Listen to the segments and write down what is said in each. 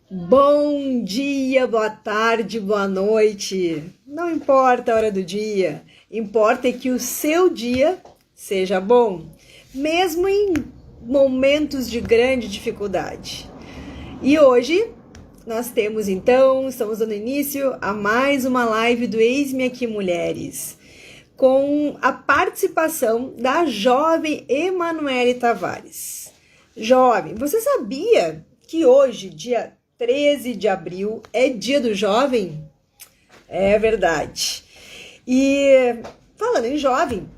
Bom dia, boa tarde, boa noite. Não importa a hora do dia, importa é que o seu dia seja bom, mesmo em momentos de grande dificuldade. E hoje nós temos então, estamos dando início a mais uma live do Eis-me Aqui Mulheres, com a participação da jovem Emanuele Tavares. Jovem, você sabia que hoje, dia 13 de abril, é dia do jovem? É verdade. E falando em jovem,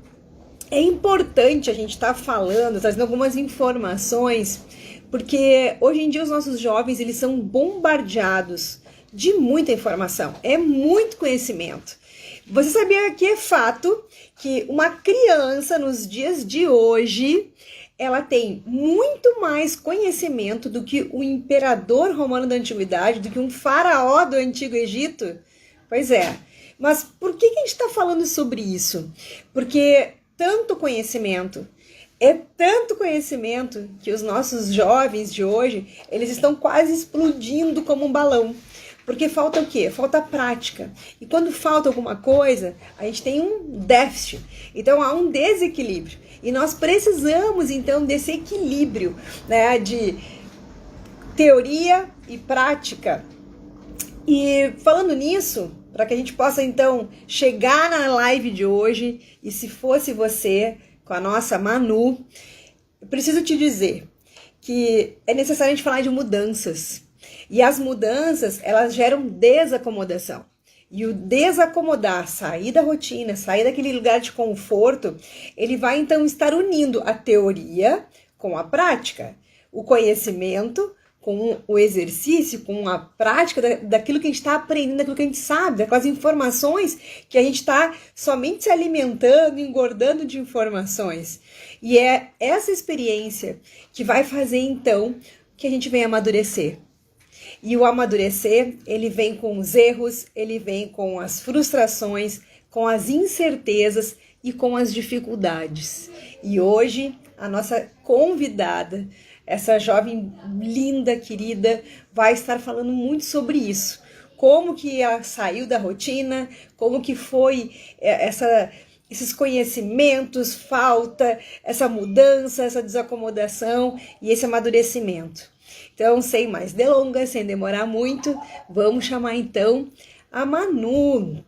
é importante a gente estar falando, trazendo algumas informações, porque hoje em dia os nossos jovens, eles são bombardeados de muita informação, é muito conhecimento. Você sabia que é fato que uma criança nos dias de hoje, ela tem muito mais conhecimento do que o imperador romano da antiguidade, do que um faraó do Antigo Egito? Pois é. Mas por que a gente está falando sobre isso? Porque tanto conhecimento, é tanto conhecimento que os nossos jovens de hoje, eles estão quase explodindo como um balão. Porque falta o quê? Falta prática. E quando falta alguma coisa, a gente tem um déficit. Então há um desequilíbrio. E nós precisamos, então, desse equilíbrio, né, de teoria e prática. E falando nisso, para que a gente possa, então, chegar na live de hoje, e se fosse você, com a nossa Manu, eu preciso te dizer que é necessário a gente falar de mudanças. E as mudanças, elas geram desacomodação. E o desacomodar, sair da rotina, sair daquele lugar de conforto, ele vai então estar unindo a teoria com a prática, o conhecimento com o exercício, com a prática daquilo que a gente está aprendendo, daquilo que a gente sabe, daquelas informações que a gente está somente se alimentando, engordando de informações. E é essa experiência que vai fazer então que a gente venha amadurecer. E o amadurecer, ele vem com os erros, ele vem com as frustrações, com as incertezas e com as dificuldades. E hoje, a nossa convidada, essa jovem linda, querida, vai estar falando muito sobre isso. Como que ela saiu da rotina, como que foi esses conhecimentos, falta, essa mudança, essa desacomodação e esse amadurecimento. Então, sem mais delongas, sem demorar muito, vamos chamar então a Manu.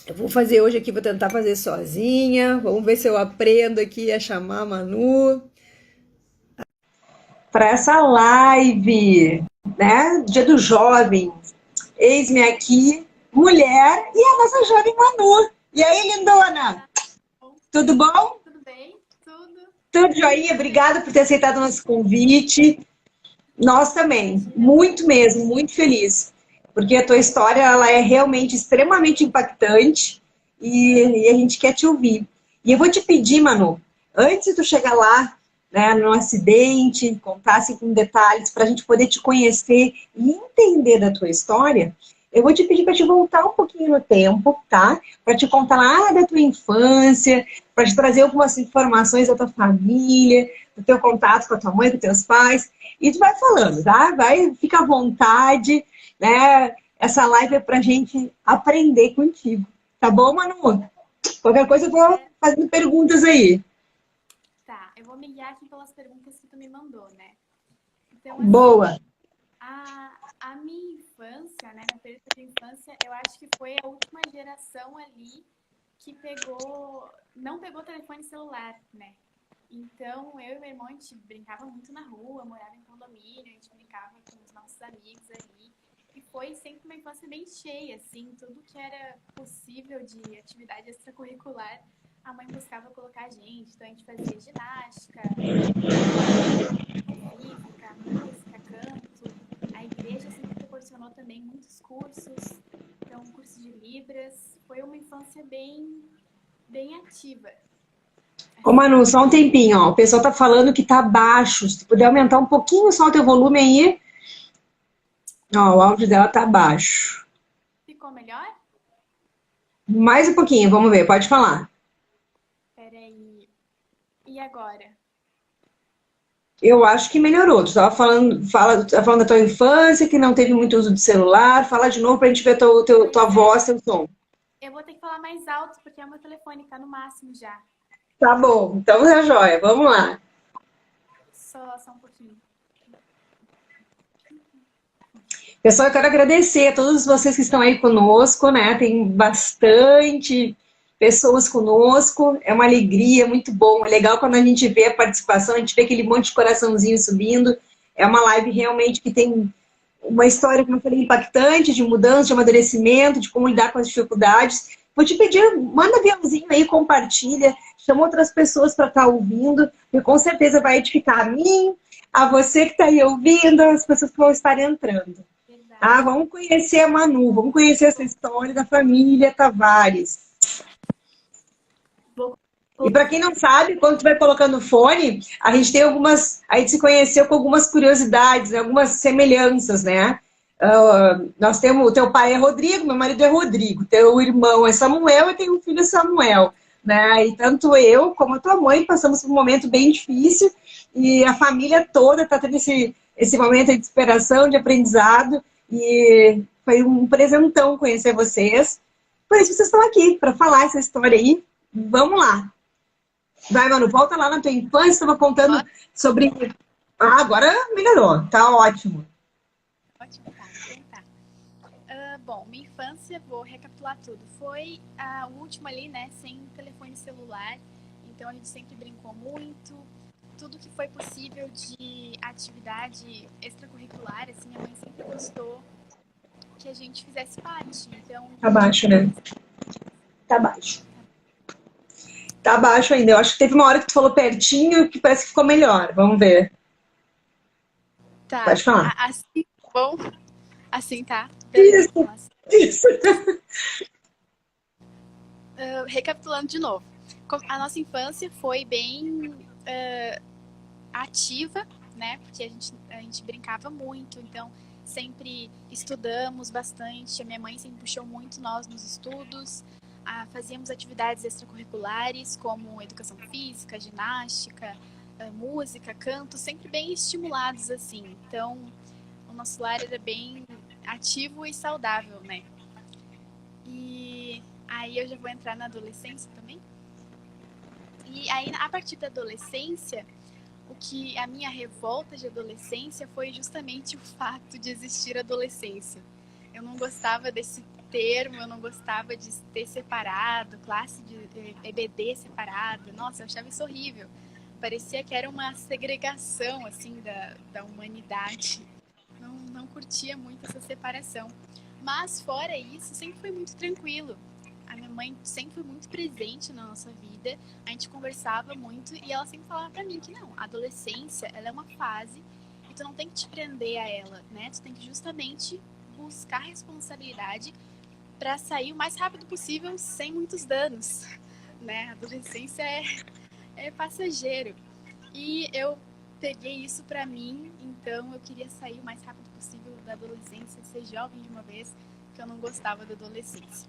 Eu vou fazer hoje aqui, vou tentar fazer sozinha. Vamos ver se eu aprendo aqui a chamar a Manu para essa live, né? Dia do Jovem. Eis-me aqui, mulher, e a nossa jovem Manu. E aí, lindona? Tudo bom? Tudo bem? Tudo. Tudo joinha? Obrigada por ter aceitado o nosso convite. Nós também, muito mesmo, muito feliz, porque a tua história ela é realmente extremamente impactante e a gente quer te ouvir. E eu vou te pedir, Manu, antes de tu chegar lá, né, no acidente, contar assim, com detalhes para a gente poder te conhecer e entender da tua história, eu vou te pedir para te voltar um pouquinho no tempo, tá? Para te contar lá da tua infância, para te trazer algumas informações da tua família, do teu contato com a tua mãe, com teus pais. E tu vai falando, tá? Fica à vontade, né? Essa live é pra gente aprender contigo. Tá bom, Manu? Qualquer coisa eu vou fazendo perguntas aí. Tá, eu vou me guiar aqui pelas perguntas que tu me mandou, né? Então, assim, Boa. a minha infância, né? Meu período de infância, eu acho que foi a última geração ali que não pegou telefone celular, né? Então, eu e meu irmão, a gente brincava muito na rua, morava em condomínio, a gente brincava com os nossos amigos ali. E foi sempre uma infância bem cheia, assim, tudo que era possível de atividade extracurricular, a mãe buscava colocar a gente. Então, a gente fazia ginástica, física, música, canto. A igreja sempre proporcionou também muitos cursos, então, curso de Libras. Foi uma infância bem ativa. Ô, Manu, só um tempinho, ó. O pessoal tá falando que tá baixo. Se tu puder aumentar um pouquinho só o teu volume aí. Ó, o áudio dela tá baixo. Ficou melhor? Mais um pouquinho, vamos ver, pode falar. Peraí. E agora? Eu acho que melhorou. Tu estava tava falando da tua infância, que não teve muito uso de celular. Fala de novo para a gente ver tua Pois é. voz, teu som. Eu vou ter que falar mais alto, porque o meu telefone tá no máximo já. Tá bom, então é joia. Vamos lá. Só um pouquinho. Pessoal, eu quero agradecer a todos vocês que estão aí conosco, né? Tem bastante pessoas conosco. É uma alegria, muito bom. É legal quando a gente vê a participação, a gente vê aquele monte de coraçãozinho subindo. É uma live realmente que tem uma história, como eu falei, impactante, de mudança, de amadurecimento, de como lidar com as dificuldades. Vou te pedir, manda aviãozinho aí, compartilha, chama outras pessoas para estar ouvindo, e com certeza vai edificar a mim, a você que está aí ouvindo, as pessoas que vão estar entrando. Ah, Verdade. vamos conhecer a Manu, vamos conhecer essa história da família Tavares. Vou E para quem não sabe, quando tu vai colocando o fone, a gente tem algumas. A gente se conheceu com algumas curiosidades, algumas semelhanças, né? Nós temos. O teu pai é Rodrigo, meu marido é Rodrigo, teu irmão é Samuel e tem um filho Samuel. Né? E tanto eu como a tua mãe passamos por um momento bem difícil e a família toda está tendo esse momento de inspiração, de aprendizado. E foi um presentão conhecer vocês. Por isso vocês estão aqui, para falar essa história aí. Vamos lá. Vai, Manu, volta lá na tua infância, estava contando sobre. Ah, agora melhorou, tá ótimo. ótimo, tá? Então tá. Bom, minha infância, vou recapitular tudo. Foi a última ali, né? Sem telefone celular. Então a gente sempre brincou muito. Tudo que foi possível de atividade extracurricular, assim, minha mãe sempre gostou que a gente fizesse parte. Então, Tá baixo, né? Tá baixo. Tá baixo ainda. Eu acho que teve uma hora que tu falou pertinho que parece que ficou melhor. Vamos ver. tá. Pode falar. Assim, bom, assim tá. Beleza, vou Isso, falar assim. isso. Recapitulando de novo. A nossa infância foi bem ativa, né? Porque a gente brincava muito, então sempre estudamos bastante. A minha mãe sempre puxou muito nós nos estudos. Fazíamos atividades extracurriculares, como educação física, ginástica, música, canto, sempre bem estimulados, assim. Então, o nosso lar era bem ativo e saudável, né? E aí eu já vou entrar na adolescência também. E aí, a partir da adolescência, a minha revolta de adolescência foi justamente o fato de existir adolescência. Eu não gostava desse termo, eu não gostava de ter separado, classe de EBD separada. Nossa, eu achava isso horrível. Parecia que era uma segregação, assim, da humanidade. Não curtia muito essa separação. Mas, fora isso, sempre foi muito tranquilo. A minha mãe sempre foi muito presente na nossa vida, a gente conversava muito e ela sempre falava pra mim que não, a adolescência, ela é uma fase e tu não tem que te prender a ela, né? Tu tem que justamente buscar responsabilidade para sair o mais rápido possível sem muitos danos, né? A adolescência é passageiro. E eu peguei isso pra mim, então eu queria sair o mais rápido possível da adolescência, ser jovem de uma vez, porque eu não gostava da adolescência.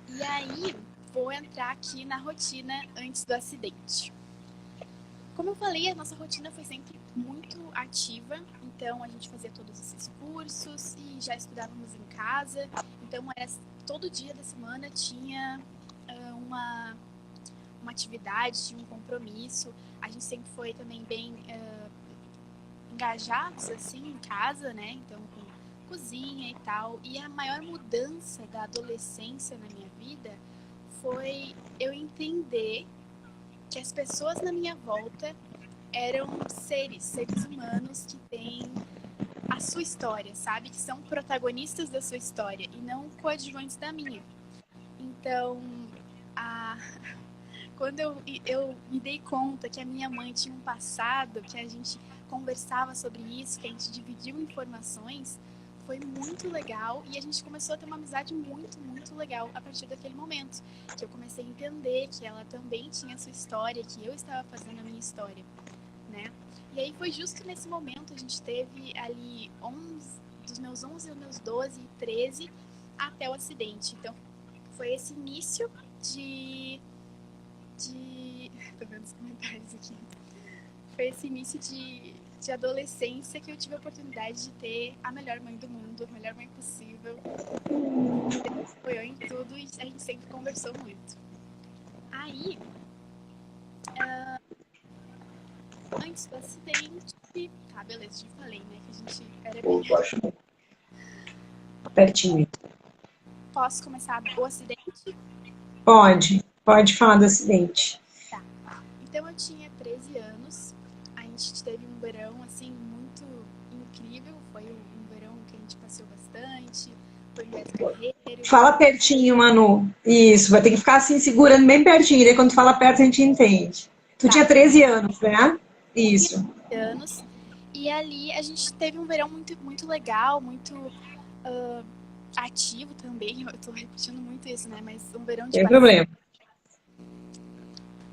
E aí, vou entrar aqui na rotina antes do acidente. Como eu falei, a nossa rotina foi sempre muito ativa, então a gente fazia todos esses cursos e já estudávamos em casa, então todo dia da semana tinha uma atividade, tinha um compromisso, a gente sempre foi também bem engajados assim em casa, né? Então com cozinha e tal. E a maior mudança da adolescência na minha vida foi eu entender que as pessoas na minha volta eram seres humanos que têm a sua história, sabe? Que são protagonistas da sua história e não coadjuvantes da minha. Então, quando eu me dei conta que a minha mãe tinha um passado, que a gente conversava sobre isso, que a gente dividiu informações, foi muito legal e a gente começou a ter uma amizade muito, muito legal a partir daquele momento. Que eu comecei a entender que ela também tinha a sua história, que eu estava fazendo a minha história, né? E aí foi justo nesse momento, a gente teve ali dos meus 11 aos meus 12 e 13 até o acidente. Então foi esse início de... Tô vendo os comentários aqui. foi esse início de adolescência que eu tive a oportunidade de ter a melhor mãe do mundo, a melhor mãe possível. Deus apoiou em tudo e a gente sempre conversou muito. Aí, antes do acidente, tá, beleza, já falei, né, que a gente era bem... Pertinho. Posso começar o acidente? Pode falar do acidente. Tá. Então eu tinha 13 anos, a gente teve um verão, assim, muito incrível, foi um verão que a gente passeou bastante, foi um Beto Carreiro. Fala pertinho, Manu. Isso, vai ter que ficar assim, segurando bem pertinho, daí quando fala perto a gente entende. Tu tinha 13 anos, né? Isso. 13 anos, e ali a gente teve um verão muito, muito legal, muito ativo também, eu tô repetindo muito isso, né, mas um verão de Sem problema.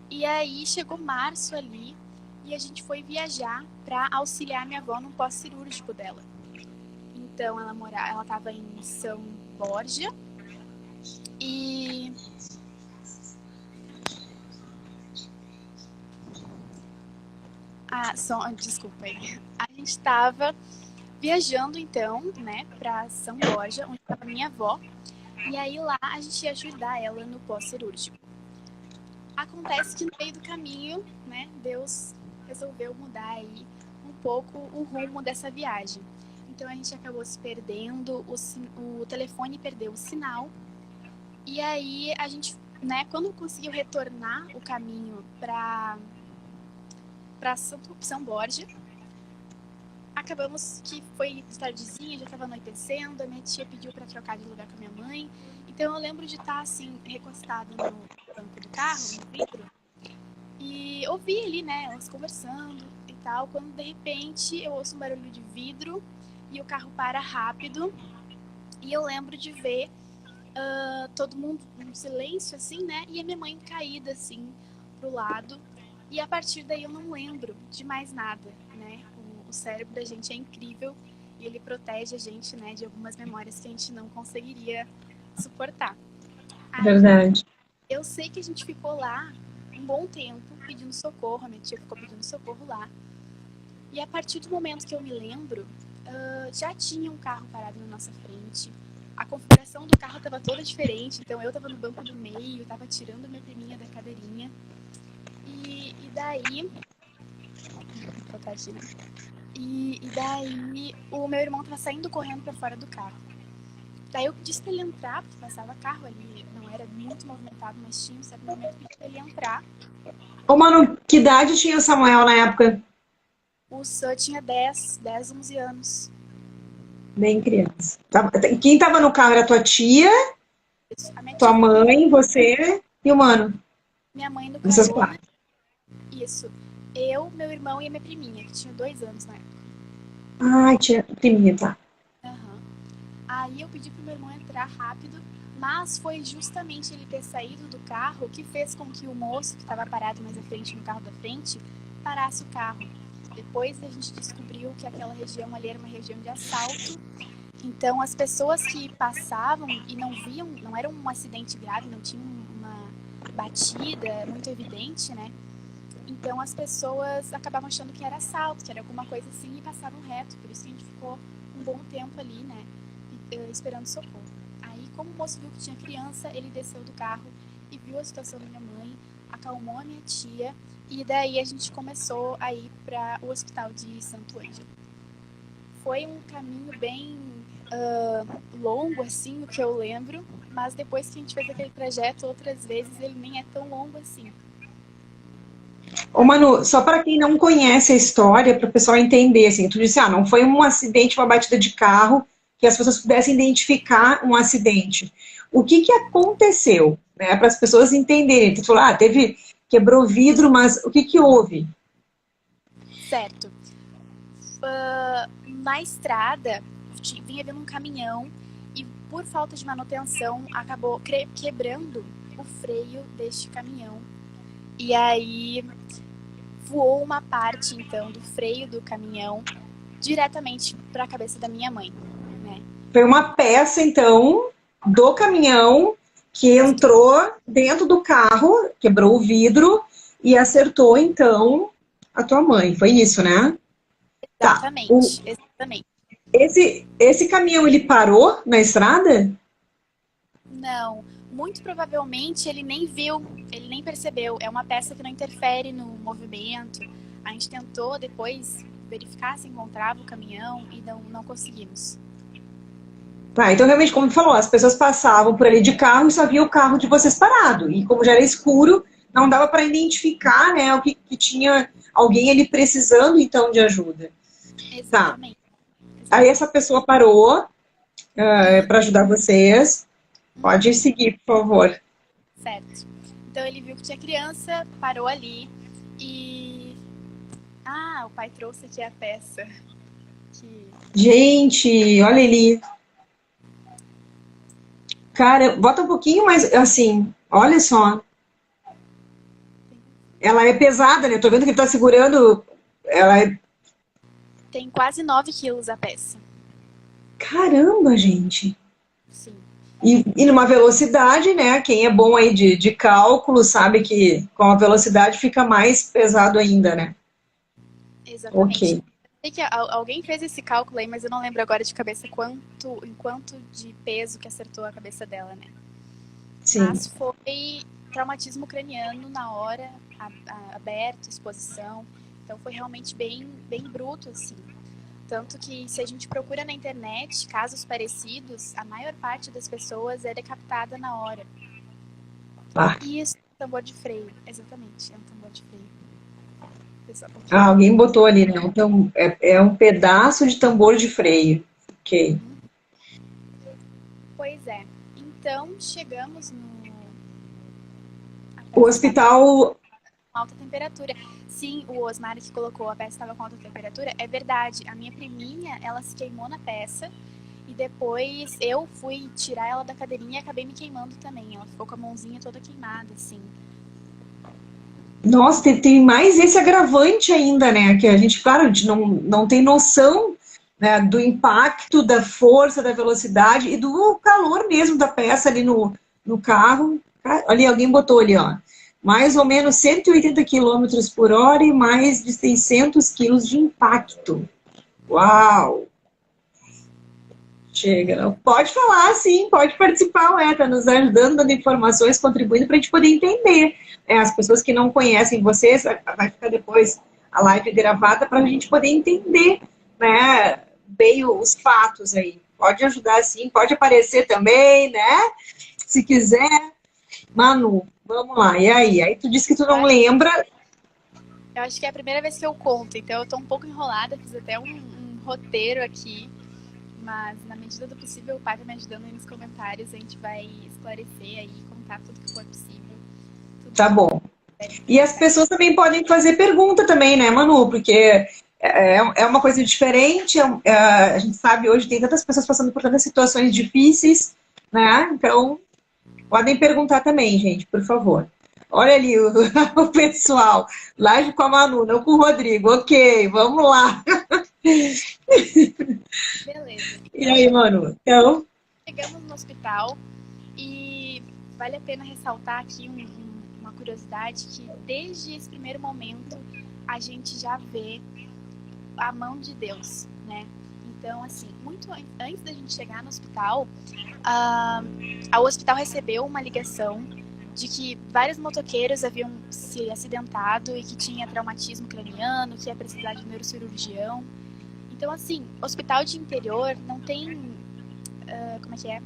E aí chegou março ali e a gente foi viajar para auxiliar minha avó no pós-cirúrgico dela. Então ela tava em São Borja e desculpa aí. A gente tava viajando então, né, para São Borja, onde estava minha avó. E aí lá a gente ia ajudar ela no pós-cirúrgico. Acontece que no meio do caminho, né, Deus resolveu mudar aí um pouco o rumo dessa viagem. Então a gente acabou se perdendo, o telefone perdeu o sinal. E aí a gente, né, quando conseguiu retornar o caminho para São Borja, acabamos que foi tardezinha, já estava anoitecendo, a minha tia pediu para trocar de lugar com a minha mãe. Então eu lembro de estar assim, recostada no banco do carro, no vidro, e ouvir ali, né, elas conversando e tal, quando de repente eu ouço um barulho de vidro e o carro para rápido. E eu lembro de ver todo mundo em silêncio, assim, né, e a minha mãe caída, assim, pro lado. E a partir daí eu não lembro de mais nada, né? O cérebro da gente é incrível e ele protege a gente, né, de algumas memórias que a gente não conseguiria suportar. Aí, Verdade. eu sei que a gente ficou lá um bom tempo pedindo socorro, a minha tia ficou pedindo socorro lá. E a partir do momento que eu me lembro, já tinha um carro parado na nossa frente. A configuração do carro estava toda diferente, então eu estava no banco do meio, estava tirando minha priminha da cadeirinha. E daí... E daí o meu irmão tava saindo correndo pra fora do carro. Daí eu disse pra ele entrar, porque passava carro ali, não era muito movimentado, mas tinha um certo momento que ele entrar. Ô, Manu, que idade tinha o Samuel na época? O Sam tinha 10, 11 anos. Bem criança. Quem tava no carro era tua tia, tua tia, mãe, você e o Mano? Minha mãe no Vocês carona. quatro. Isso. Eu, meu irmão e a minha priminha, que tinha 2 anos na época. Ah, tia, priminha, tá. Uhum. Aí eu pedi pro meu irmão entrar rápido, mas foi justamente ele ter saído do carro que fez com que o moço que estava parado mais à frente, no carro da frente, parasse o carro. Depois a gente descobriu que aquela região ali era uma região de assalto. Então as pessoas que passavam e não viam, não era um acidente grave, não tinha uma batida muito evidente, né? Então as pessoas acabavam achando que era assalto, que era alguma coisa assim, e passavam reto. Por isso que a gente ficou um bom tempo ali, né, esperando socorro. Aí, como o moço viu que tinha criança, ele desceu do carro e viu a situação da minha mãe, acalmou a minha tia, e daí a gente começou a ir para o hospital de Santo Ângelo. Foi um caminho bem longo, assim, o que eu lembro, mas depois que a gente fez aquele trajeto outras vezes, ele nem é tão longo assim. Ô, Manu, só para quem não conhece a história, para o pessoal entender, assim, tu disse, não foi um acidente, uma batida de carro, que as pessoas pudessem identificar um acidente. O que aconteceu, né, para as pessoas entenderem? Tu falou, quebrou vidro, mas o que houve? Certo. Na estrada, vinha vindo um caminhão e, por falta de manutenção, acabou quebrando o freio deste caminhão. E aí voou uma parte, então, do freio do caminhão diretamente para a cabeça da minha mãe, né? Foi uma peça, então, do caminhão que entrou dentro do carro, quebrou o vidro e acertou, então, a tua mãe. Foi isso, né? Tá. Exatamente. Esse caminhão, ele parou na estrada? Não, muito provavelmente ele nem viu, ele nem percebeu. É uma peça que não interfere no movimento. A gente tentou depois verificar se encontrava o caminhão e não conseguimos. Tá, então realmente, como tu falou, as pessoas passavam por ali de carro e só via o carro de vocês parado. E como já era escuro, não dava para identificar, né, o que tinha alguém ali precisando, então, de ajuda. Tá. Exatamente. Aí essa pessoa parou para ajudar vocês. Pode seguir, por favor. Certo. Então ele viu que tinha criança, parou ali e... Ah, o pai trouxe aqui a peça. Que... Gente, olha ali. Cara, bota um pouquinho mais, assim, olha só. Ela é pesada, né? Tô vendo que ele tá segurando. Ela é... Tem quase 9 quilos a peça. Caramba, gente. Sim. E numa velocidade, né? Quem é bom aí de cálculo sabe que com a velocidade fica mais pesado ainda, né? Exatamente. Ok. Sei que alguém fez esse cálculo aí, mas eu não lembro agora de cabeça em quanto de peso que acertou a cabeça dela, né? Sim. Mas foi traumatismo craniano na hora, aberto, exposição. Então foi realmente bem bruto, assim. Tanto que se a gente procura na internet casos parecidos, a maior parte das pessoas é decapitada na hora. Ah. E isso é um tambor de freio, exatamente, é um tambor de freio. Ah, alguém botou ali, né? Então, é um pedaço de tambor de freio. Ok. Pois é. Então, chegamos no... O hospital... alta temperatura. Sim, o Osmar que colocou, a peça estava com alta temperatura. É verdade, a minha priminha, ela se queimou na peça. E depois eu fui tirar ela da cadeirinha e acabei me queimando também. Ela ficou com a mãozinha toda queimada, assim. Nossa, tem mais esse agravante ainda, né? Que a gente, claro, a gente não tem noção, né, do impacto, da força, da velocidade e do calor mesmo da peça ali no carro. Ali, alguém botou ali, ó. Mais ou menos 180 km por hora e mais de 600 quilos de impacto. Uau! Chega, pode falar, sim, pode participar, tá nos ajudando, dando informações, contribuindo para a gente poder entender. As pessoas que não conhecem vocês, vai ficar depois a live gravada para a gente poder entender, né, bem os fatos aí. Pode ajudar, sim, pode aparecer também, né, se quiser. Manu, vamos lá, e aí? Aí tu disse que tu não lembra. Eu acho que é a primeira vez que eu conto, então eu tô um pouco enrolada, fiz até um roteiro aqui. Mas, na medida do possível, o pai tá me ajudando aí nos comentários. A gente vai esclarecer aí, contar tudo que for possível. Tá bom. E as pessoas também podem fazer pergunta também, né, Manu? Porque é uma coisa diferente. A gente sabe hoje tem tantas pessoas passando por tantas situações difíceis, né? Então, podem perguntar também, gente, por favor. Olha ali o pessoal. Live com a Manu, não com o Rodrigo. Ok, vamos lá. Beleza. E aí, Manu? Então... Chegamos no hospital e vale a pena ressaltar aqui uma curiosidade que desde esse primeiro momento a gente já vê a mão de Deus, né? Então, assim, muito antes da gente chegar no hospital, o hospital recebeu uma ligação de que vários motoqueiros haviam se acidentado e que tinha traumatismo craniano, que ia precisar de neurocirurgião. Então, assim, hospital de interior não tem, como é que é?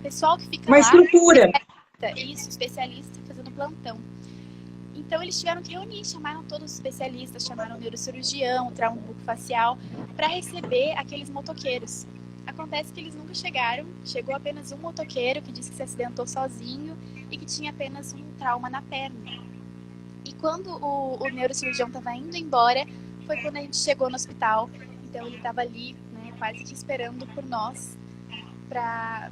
Pessoal que fica uma lá... estrutura. Especialista fazendo plantão. Então, eles tiveram que reunir, chamaram todos os especialistas, chamaram o neurocirurgião, o trauma bucofacial, para receber aqueles motoqueiros. Acontece que eles nunca chegaram, chegou apenas um motoqueiro que disse que se acidentou sozinho e que tinha apenas um trauma na perna. E quando o neurocirurgião estava indo embora, foi quando a gente chegou no hospital. Então ele estava ali, né, quase que esperando por nós para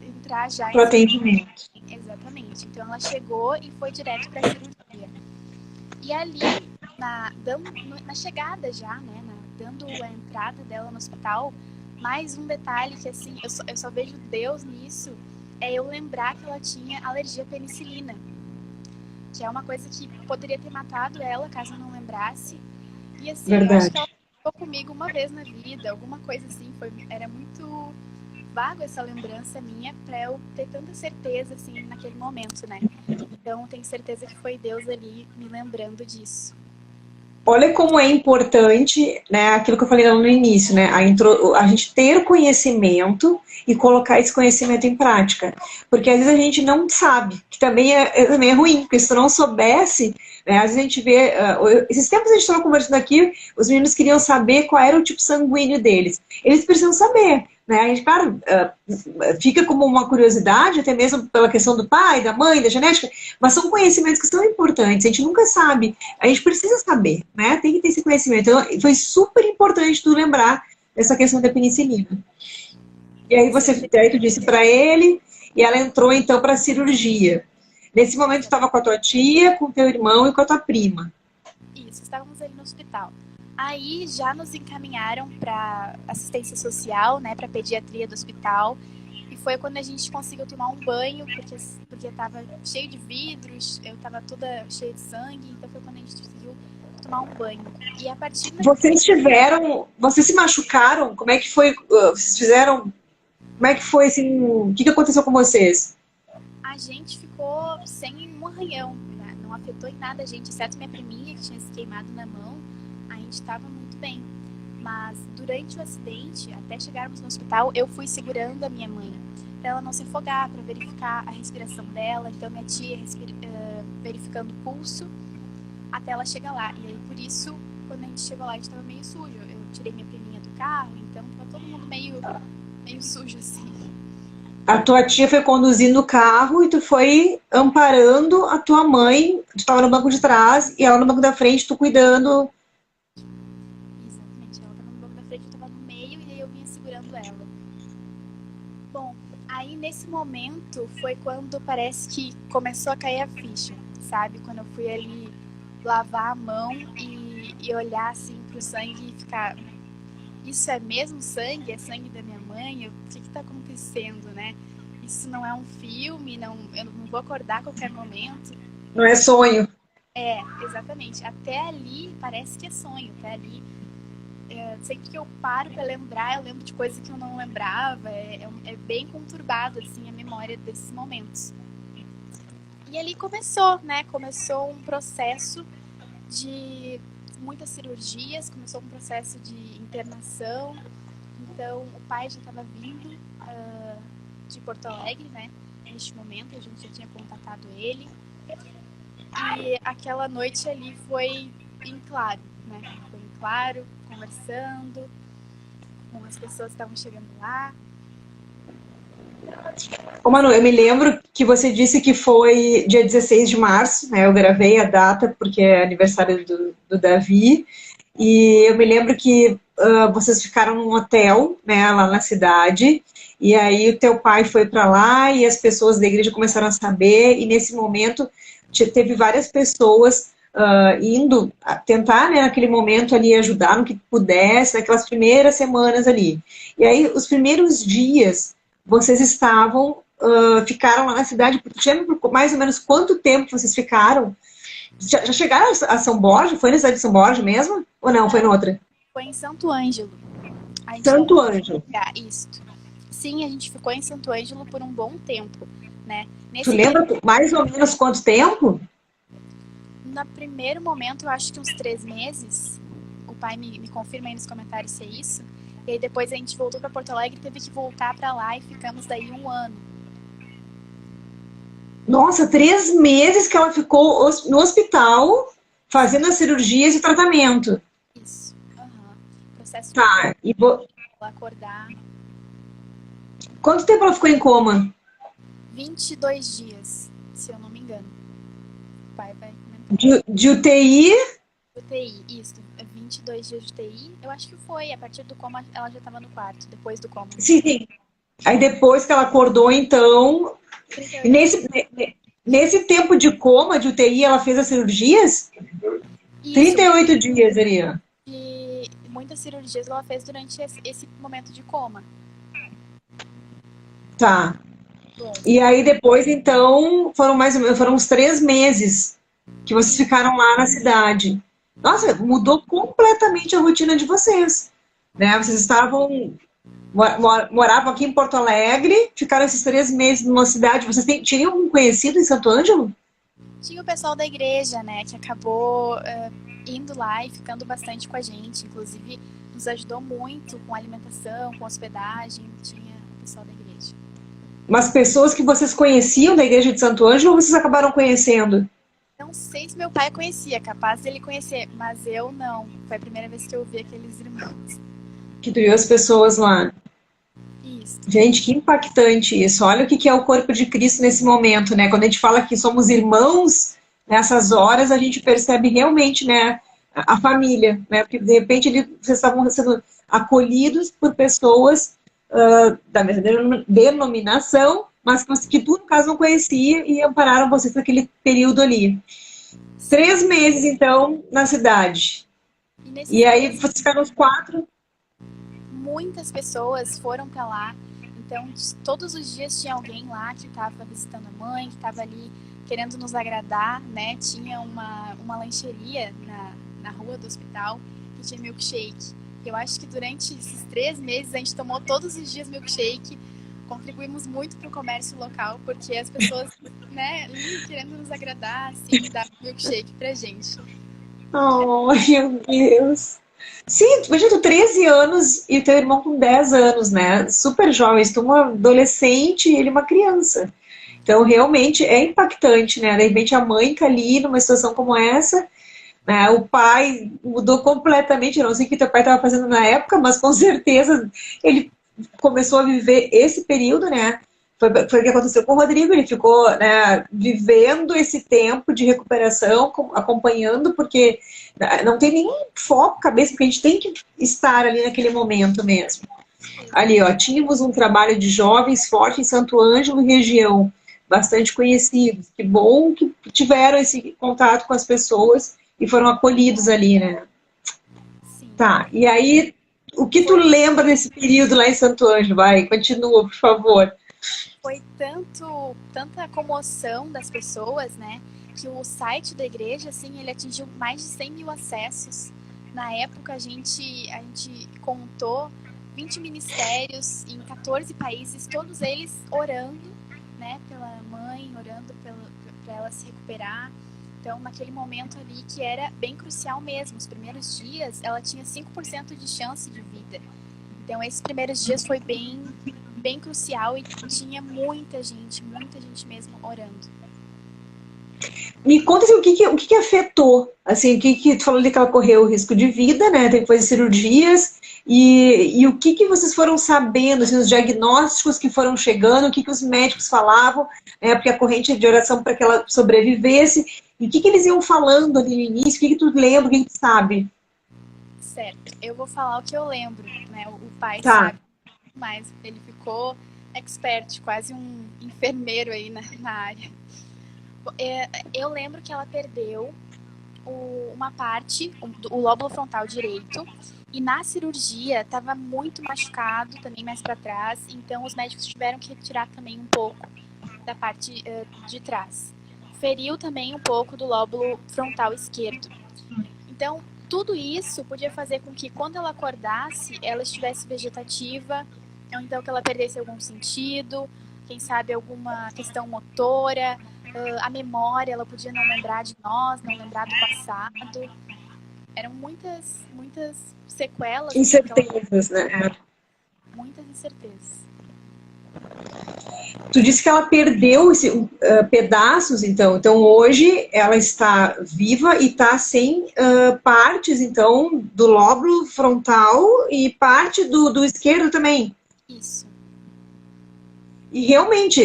entrar já para atendimento. Exatamente. Então ela chegou e foi direto para a cirurgia. E ali, na chegada já, né, dando a entrada dela no hospital, mais um detalhe que, assim, eu só vejo Deus nisso, é eu lembrar que ela tinha alergia à penicilina. que é uma coisa que poderia ter matado ela, caso eu não lembrasse. E assim, eu acho Verdade. que ela ficou comigo uma vez na vida, alguma coisa assim, era muito vago essa lembrança minha pra eu ter tanta certeza, assim, naquele momento, né? Então, tenho certeza que foi Deus ali me lembrando disso. Olha como é importante, né, aquilo que eu falei lá no início, né, a gente ter conhecimento e colocar esse conhecimento em prática. Porque às vezes a gente não sabe, que também é ruim, porque se tu não soubesse, né, às vezes a gente vê, esses tempos a gente estava conversando aqui, os meninos queriam saber qual era o tipo sanguíneo deles. Eles precisam saber, né, a gente, claro, fica como uma curiosidade, até mesmo pela questão do pai, da mãe, da genética, mas são conhecimentos que são importantes, a gente nunca sabe, a gente precisa saber, né? Tem que ter esse conhecimento. Então, foi super importante tu lembrar dessa questão da penicilina. E aí tu disse para ele, e ela entrou então para a cirurgia. Nesse momento tu estava com a tua tia, com o teu irmão e com a tua prima. Isso, estávamos ali no hospital. Aí já nos encaminharam para assistência social, né, para pediatria do hospital. E foi quando a gente conseguiu tomar um banho, porque estava cheio de vidros, eu estava toda cheia de sangue, então foi quando a gente conseguiu tomar um banho. E a partir Vocês se machucaram? Como é que foi? Vocês fizeram? Como é que foi assim? O que aconteceu com vocês? A gente ficou sem um arranhão, né? Não afetou em nada a gente, exceto minha priminha que tinha se queimado na mão. A gente estava muito bem. Mas durante o acidente, até chegarmos no hospital, eu fui segurando a minha mãe para ela não se afogar, para verificar a respiração dela. Então minha tia verificando o pulso até ela chegar lá. E aí por isso, quando a gente chegou lá, a gente estava meio sujo. Eu tirei minha priminha do carro, então estava todo mundo meio sujo assim. A tua tia foi conduzindo o carro e tu foi amparando a tua mãe. Tu estava no banco de trás e ela no banco da frente, tu cuidando. Exatamente, ela estava no banco da frente, eu estava no meio e aí eu vinha segurando ela. Bom, aí nesse momento foi quando parece que começou a cair a ficha, sabe? Quando eu fui ali lavar a mão e olhar assim pro sangue e ficar... Isso é mesmo sangue? É sangue da minha mãe? O que está acontecendo, né? Isso não é um filme, eu não vou acordar a qualquer momento. Não é sonho. É, exatamente. Até ali parece que é sonho. Até ali, sempre que eu paro para lembrar, eu lembro de coisas que eu não lembrava. É bem conturbado, assim, a memória desses momentos. E ali começou, né? Começou um processo de muitas cirurgias, começou um processo de internação. Então, o pai já estava vindo de Porto Alegre, né? Neste momento, a gente já tinha contatado ele. E aquela noite ali foi em claro, né? Foi em claro, conversando com as pessoas que estavam chegando lá. Ô Manu, eu me lembro que você disse que foi dia 16 de março, né? Eu gravei a data porque é aniversário do Davi. E eu me lembro que vocês ficaram num hotel, né, lá na cidade. E aí o teu pai foi para lá e as pessoas da igreja começaram a saber. E nesse momento teve várias pessoas indo tentar, né, naquele momento ali ajudar no que pudesse, naquelas primeiras semanas ali. E aí os primeiros dias vocês ficaram lá na cidade, por mais ou menos quanto tempo vocês ficaram? Já chegaram a São Borja? Foi na cidade de São Borja mesmo? Ou não, foi noutra? Foi em Santo Ângelo. Santo Ângelo. Isso. Sim, a gente ficou em Santo Ângelo por um bom tempo, né? Tu lembra mais ou menos quanto tempo? No primeiro momento, eu acho que uns 3 meses. O pai me confirma aí nos comentários se é isso. E aí depois a gente voltou para Porto Alegre e teve que voltar para lá e ficamos daí 1 ano. Nossa, 3 meses que ela ficou no hospital fazendo as cirurgias e tratamento. Isso. Processo tá. de acordar. Quanto tempo ela ficou em coma? 22 dias, se eu não me engano. O pai vai comentar. De UTI? UTI, isso. 22 dias de UTI. Eu acho que foi. A partir do coma, ela já estava no quarto, depois do coma. Sim. Aí depois que ela acordou, então... Nesse tempo de coma, de UTI, ela fez as cirurgias? Isso. 38 dias, Ariana. E muitas cirurgias ela fez durante esse momento de coma. Tá. Bom. E aí depois, então, foram uns 3 meses que vocês ficaram lá na cidade. Nossa, mudou completamente a rotina de vocês, né? Vocês estavam moravam aqui em Porto Alegre, ficaram esses 3 meses numa cidade. Vocês tinham um conhecido em Santo Ângelo? Tinha o pessoal da igreja, né, que acabou indo lá e ficando bastante com a gente. Inclusive, nos ajudou muito com alimentação, com hospedagem. Tinha o pessoal da igreja. Mas pessoas que vocês conheciam da igreja de Santo Ângelo ou vocês acabaram conhecendo? Não sei se meu pai conhecia, capaz dele conhecer, mas eu não. Foi a primeira vez que eu vi aqueles irmãos. Que tu viu as pessoas lá. Isso. Gente, que impactante isso. Olha o que é o corpo de Cristo nesse momento, né? Quando a gente fala que somos irmãos, nessas horas a gente percebe realmente, né, a família, né? Porque de repente vocês estavam sendo acolhidos por pessoas da mesma denominação, mas que tu, no caso, não conhecia e ampararam vocês naquele período ali. 3 meses, então, na cidade. E aí vocês ficaram os 4... Muitas pessoas foram para lá, então todos os dias tinha alguém lá que estava visitando a mãe, que estava ali querendo nos agradar, né? Tinha uma lancheria na rua do hospital que tinha milkshake. Eu acho que durante esses 3 meses a gente tomou todos os dias milkshake, contribuímos muito para o comércio local, porque as pessoas, né, ali querendo nos agradar, assim, davam milkshake pra gente. Oh, meu Deus! Sim, imagina, tu 13 anos e teu irmão com 10 anos, né? Super jovens, tu uma adolescente e ele uma criança. Então, realmente é impactante, né? De repente a mãe tá ali numa situação como essa, né? O pai mudou completamente, eu não sei o que teu pai estava fazendo na época, mas com certeza ele começou a viver esse período, né? Foi o que aconteceu com o Rodrigo, ele ficou, né, vivendo esse tempo de recuperação, acompanhando, porque não tem nem foco, cabeça, porque a gente tem que estar ali naquele momento mesmo. Ali, ó, tínhamos um trabalho de jovens forte em Santo Ângelo e região, bastante conhecidos. Que bom que tiveram esse contato com as pessoas e foram acolhidos ali, né? Sim. Tá, e aí, o que tu lembra desse período lá em Santo Ângelo? Vai, continua, por favor. Foi tanta comoção das pessoas, né, que o site da igreja, assim, ele atingiu mais de 100 mil acessos. Na época, a gente contou 20 ministérios em 14 países, todos eles orando, né, pela mãe, orando para ela se recuperar. Então, naquele momento ali que era bem crucial mesmo, os primeiros dias, ela tinha 5% de chance de vida. Então, esses primeiros dias foi bem crucial e tinha muita gente mesmo orando. Me conta assim, o que afetou, assim, o que tu falou de que ela correu risco de vida, né, depois de cirurgias, e o que vocês foram sabendo, assim, os diagnósticos que foram chegando, o que os médicos falavam, né, porque a corrente de oração para que ela sobrevivesse, e o que eles iam falando ali no início, o que tu lembra, o que tu sabe? Certo, eu vou falar o que eu lembro, né, o pai Tá. sabe, mas ele ficou expert, quase um enfermeiro aí na área. Eu lembro que ela perdeu uma parte, o lóbulo frontal direito, e na cirurgia estava muito machucado, também mais para trás, então os médicos tiveram que retirar também um pouco da parte de trás. Feriu também um pouco do lóbulo frontal esquerdo. Então, tudo isso podia fazer com que quando ela acordasse, ela estivesse vegetativa, ou então que ela perdesse algum sentido, quem sabe alguma questão motora, a memória, ela podia não lembrar de nós, não lembrar do passado. Eram muitas sequelas. Incertezas, né? Muitas incertezas. Tu disse que ela perdeu pedaços, então. Então, hoje, ela está viva e está sem partes, então, do lóbulo frontal e parte do esquerdo também. Isso. E, realmente,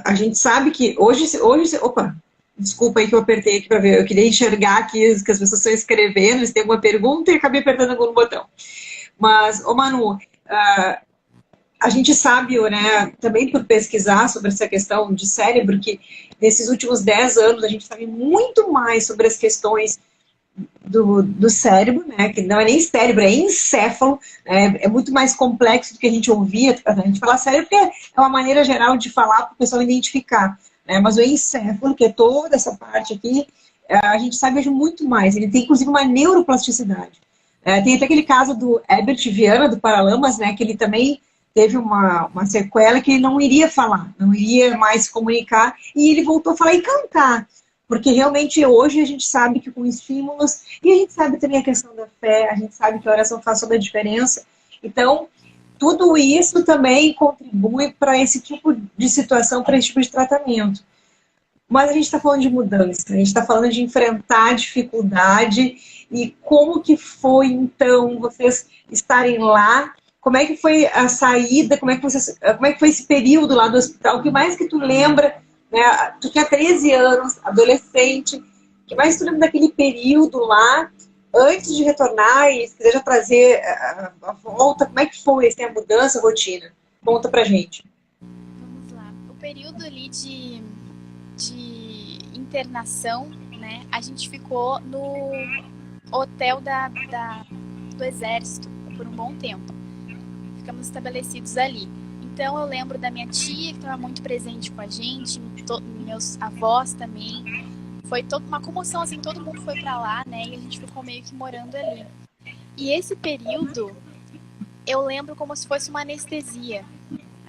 a gente sabe que hoje... Opa, desculpa aí que eu apertei aqui para ver. Eu queria enxergar aqui que as pessoas estão escrevendo, eles têm alguma pergunta e acabei apertando algum botão. Mas, ô Manu... a gente sabe, né, também por pesquisar sobre essa questão de cérebro, que nesses últimos 10 anos a gente sabe muito mais sobre as questões do cérebro, né, que não é nem cérebro, é encéfalo, né, é muito mais complexo do que a gente ouvia. A gente fala cérebro porque é uma maneira geral de falar para o pessoal identificar, né, mas o encéfalo, que é toda essa parte aqui, a gente sabe hoje muito mais. Ele tem, inclusive, uma neuroplasticidade. Tem até aquele caso do Herbert Viana, do Paralamas, né, que ele também teve uma sequela que ele não iria falar, não iria mais se comunicar, e ele voltou a falar e cantar. Porque realmente hoje a gente sabe que com estímulos, e a gente sabe também a questão da fé, a gente sabe que a oração faz toda a diferença. Então, tudo isso também contribui para esse tipo de situação, para esse tipo de tratamento. Mas a gente está falando de mudança, a gente está falando de enfrentar a dificuldade. E como que foi, então, vocês estarem lá? Como é que foi a saída? Como é que foi esse período lá do hospital? O que mais que tu lembra, né? Tu tinha 13 anos, adolescente. O que mais tu lembra daquele período lá, antes de retornar e se quiser já trazer a volta? Como é que foi assim, a mudança, a rotina? Conta pra gente. Vamos lá. O período ali de internação, né? A gente ficou no hotel do Exército por um bom tempo. Ficamos estabelecidos ali. Então eu lembro da minha tia, que estava muito presente com a gente, meus avós também. Foi toda uma comoção, assim, todo mundo foi para lá, né? E a gente ficou meio que morando ali. E esse período, eu lembro como se fosse uma anestesia.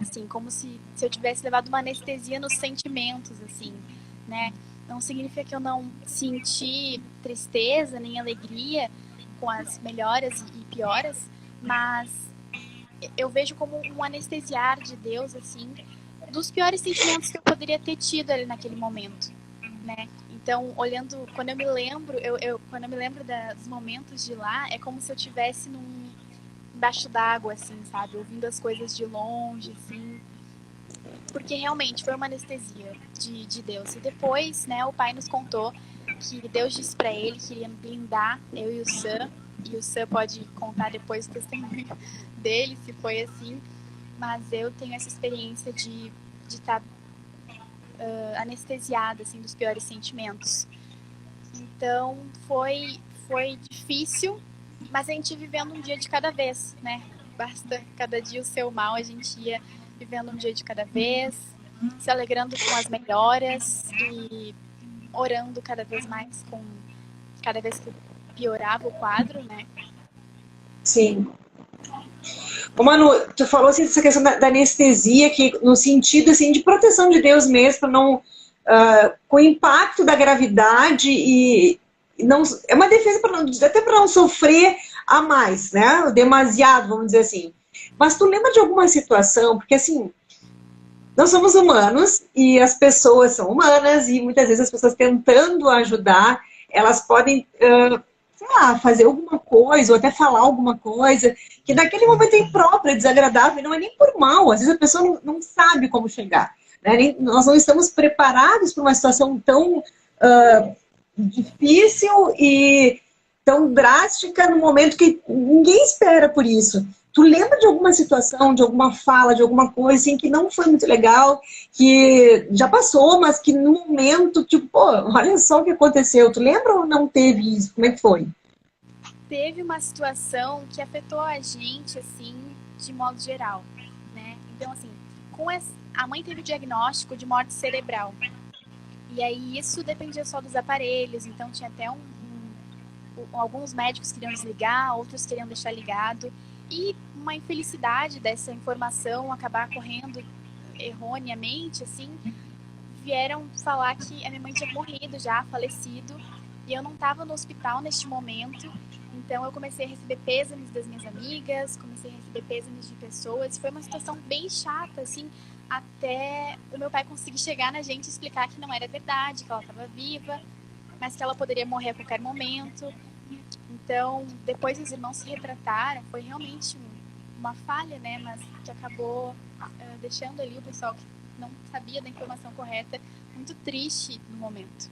Assim, como se eu tivesse levado uma anestesia nos sentimentos, assim, né? Não significa que eu não senti tristeza nem alegria com as melhoras e pioras, mas eu vejo como um anestesiar de Deus, assim, dos piores sentimentos que eu poderia ter tido ali naquele momento, né? Então, olhando, quando eu me lembro, quando eu me lembro dos momentos de lá, é como se eu estivesse embaixo d'água, assim, sabe? Ouvindo as coisas de longe, assim. Porque realmente foi uma anestesia de Deus. E depois, né, o pai nos contou que Deus disse para ele que iria blindar eu e o Sam. E o Sam pode contar depois o testemunho dele, se foi assim. Mas eu tenho essa experiência de estar anestesiada, assim, dos piores sentimentos. Então, foi difícil, mas a gente vivendo um dia de cada vez, né? Basta cada dia o seu mal, a gente ia vivendo um dia de cada vez, se alegrando com as melhoras e orando cada vez mais cada vez que piorava o quadro, né? Sim. Ô Manu, tu falou assim, dessa questão da anestesia, que no sentido assim, de proteção de Deus mesmo, para não, com o impacto da gravidade e não, é uma defesa até para não sofrer a mais, né? Demasiado, vamos dizer assim. Mas tu lembra de alguma situação, porque assim, nós somos humanos e as pessoas são humanas e muitas vezes as pessoas tentando ajudar, elas podem, sei lá, fazer alguma coisa ou até falar alguma coisa que naquele momento é impróprio, é desagradável, e não é nem por mal, às vezes a pessoa não sabe como chegar, né? Nós não estamos preparados para uma situação tão difícil e tão drástica no momento que ninguém espera por isso. Tu lembra de alguma situação, de alguma fala, de alguma coisa assim, que não foi muito legal, que já passou, mas que no momento, tipo, pô, olha só o que aconteceu. Tu lembra ou não teve isso? Como é que foi? Teve uma situação que afetou a gente, assim, de modo geral, né? Então, assim, a mãe teve o diagnóstico de morte cerebral. E aí isso dependia só dos aparelhos, então tinha até alguns médicos queriam desligar, outros queriam deixar ligado. E uma infelicidade dessa informação acabar correndo erroneamente, assim, vieram falar que a minha mãe tinha morrido já, falecido, e eu não estava no hospital neste momento. Então eu comecei a receber pêsames das minhas amigas, comecei a receber pêsames de pessoas. Foi uma situação bem chata, assim, até o meu pai conseguir chegar na gente e explicar que não era verdade, que ela estava viva, mas que ela poderia morrer a qualquer momento. Então, depois os irmãos se retrataram, foi realmente uma falha, né? Mas que acabou deixando ali o pessoal que não sabia da informação correta muito triste no momento.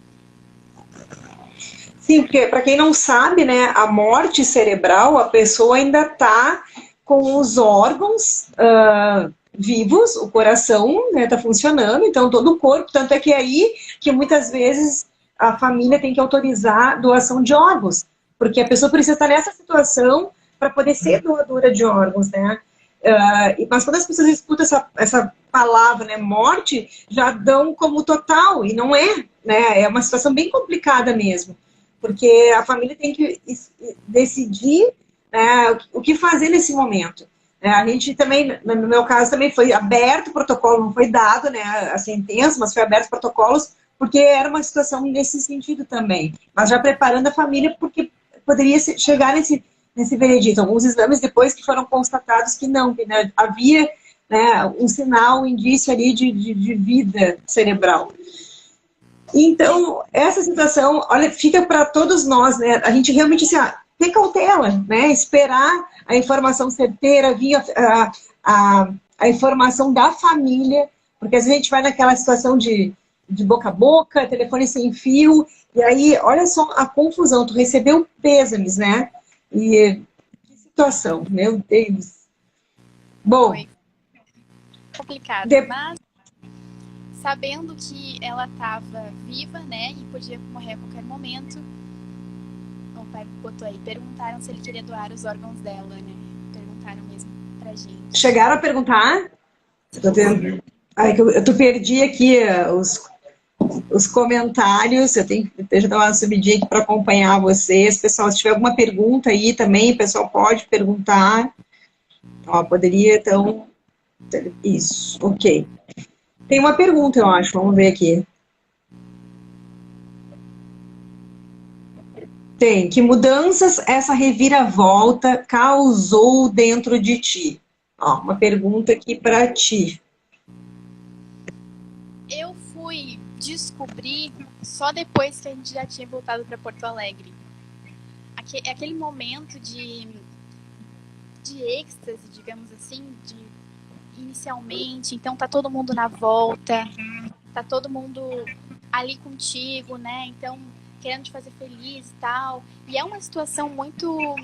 Sim, porque para quem não sabe, né, a morte cerebral, a pessoa ainda está com os órgãos vivos, o coração, né, tá funcionando, então todo o corpo, tanto é que é aí que muitas vezes a família tem que autorizar a doação de órgãos, porque a pessoa precisa estar nessa situação para poder ser doadora de órgãos, né? Mas quando as pessoas escutam essa palavra, né, morte, já dão como total, e não é. né? É uma situação bem complicada mesmo, porque a família tem que decidir, né, o que fazer nesse momento. A gente também, no meu caso, também foi aberto o protocolo, não foi dado, né, a sentença, mas foi aberto protocolos, porque era uma situação nesse sentido também. Mas já preparando a família, porque poderia chegar nesse veredito. Alguns exames depois que foram constatados que não, que, né, havia, né, um sinal, um indício ali de vida cerebral. Então, essa situação, olha, fica para todos nós, né? A gente realmente, assim, ter cautela, né? Esperar a informação certeira, vir a informação da família, porque às vezes a gente vai naquela situação de boca a boca, telefone sem fio, e aí, olha só a confusão, tu recebeu pêsames, né? E que situação, meu Deus. Bom, Foi complicado, mas sabendo que ela estava viva, né, e podia morrer a qualquer momento, o pai botou aí, perguntaram se ele queria doar os órgãos dela, né? Perguntaram mesmo pra gente. Chegaram a perguntar? Eu perdi aqui os comentários, eu tenho que dar uma subidinha aqui para acompanhar vocês. Pessoal, se tiver alguma pergunta aí também, o pessoal pode perguntar. Ó, poderia, então... Isso, ok. Tem uma pergunta, eu acho, vamos ver aqui. Tem. Que mudanças essa reviravolta causou dentro de ti? Ó, uma pergunta aqui para ti. Eu fui descobrir só depois que a gente já tinha voltado para Porto Alegre. Aquele momento de êxtase, digamos assim, inicialmente, então tá todo mundo na volta, tá todo mundo ali contigo, né? Então, querendo te fazer feliz e tal. E é uma situação muito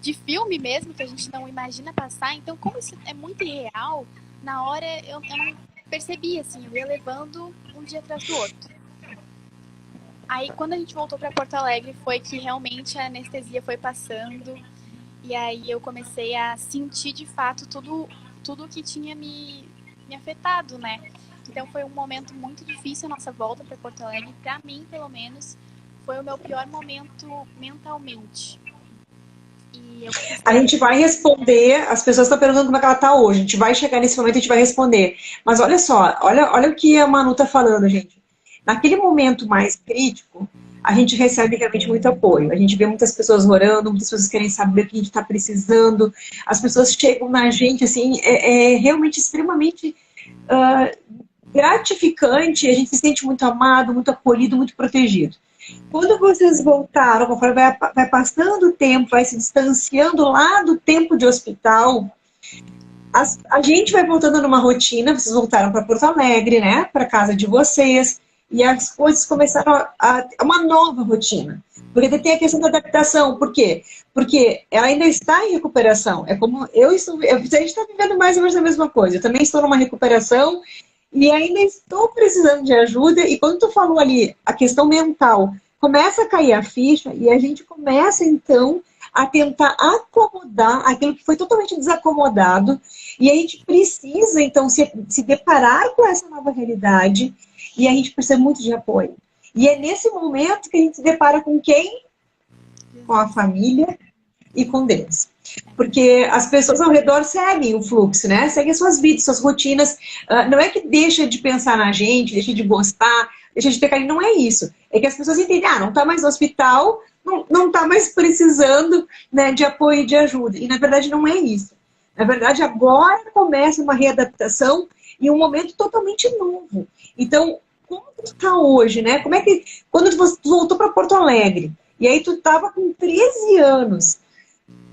de filme mesmo, que a gente não imagina passar. Então, como isso é muito irreal, na hora eu não percebi, assim, eu ia levando um dia atrás do outro. Aí, quando a gente voltou para Porto Alegre, foi que realmente a anestesia foi passando. E aí eu comecei a sentir, de fato, tudo que tinha me afetado, né? Então foi um momento muito difícil a nossa volta para Porto Alegre. Para mim, pelo menos, foi o meu pior momento mentalmente. A gente vai responder, as pessoas estão perguntando como é que ela está hoje. A gente vai chegar nesse momento e a gente vai responder. Mas olha só, olha o que a Manu está falando, gente. Naquele momento mais crítico, a gente recebe realmente muito apoio. A gente vê muitas pessoas orando, muitas pessoas querem saber o que a gente está precisando. As pessoas chegam na gente, assim, é realmente extremamente gratificante. A gente se sente muito amado, muito acolhido, muito protegido. Quando vocês voltaram, conforme vai passando o tempo, vai se distanciando lá do tempo de hospital, a gente vai voltando numa rotina. Vocês voltaram para Porto Alegre, né? Para casa de vocês. E as coisas começaram uma nova rotina. Porque tem a questão da adaptação. Por quê? Porque ela ainda está em recuperação. É como a gente está vivendo mais ou menos a mesma coisa. Eu também estou numa recuperação e ainda estou precisando de ajuda. E quando tu falou ali a questão mental, começa a cair a ficha e a gente começa, então, a tentar acomodar aquilo que foi totalmente desacomodado. E a gente precisa, então, se deparar com essa nova realidade. E a gente precisa muito de apoio. E é nesse momento que a gente se depara com quem? Com a família e com Deus. Porque as pessoas ao redor seguem o fluxo, né? Seguem suas vidas, suas rotinas. Não é que deixa de pensar na gente, deixa de gostar, deixa de ter carinho. Não é isso. É que as pessoas entendem, não está mais no hospital, não está mais precisando, né, de apoio e de ajuda. E na verdade não é isso. Na verdade agora começa uma readaptação e um momento totalmente novo. Então, como tu tá hoje, né? Como é que... Quando tu voltou para Porto Alegre, e aí tu tava com 13 anos,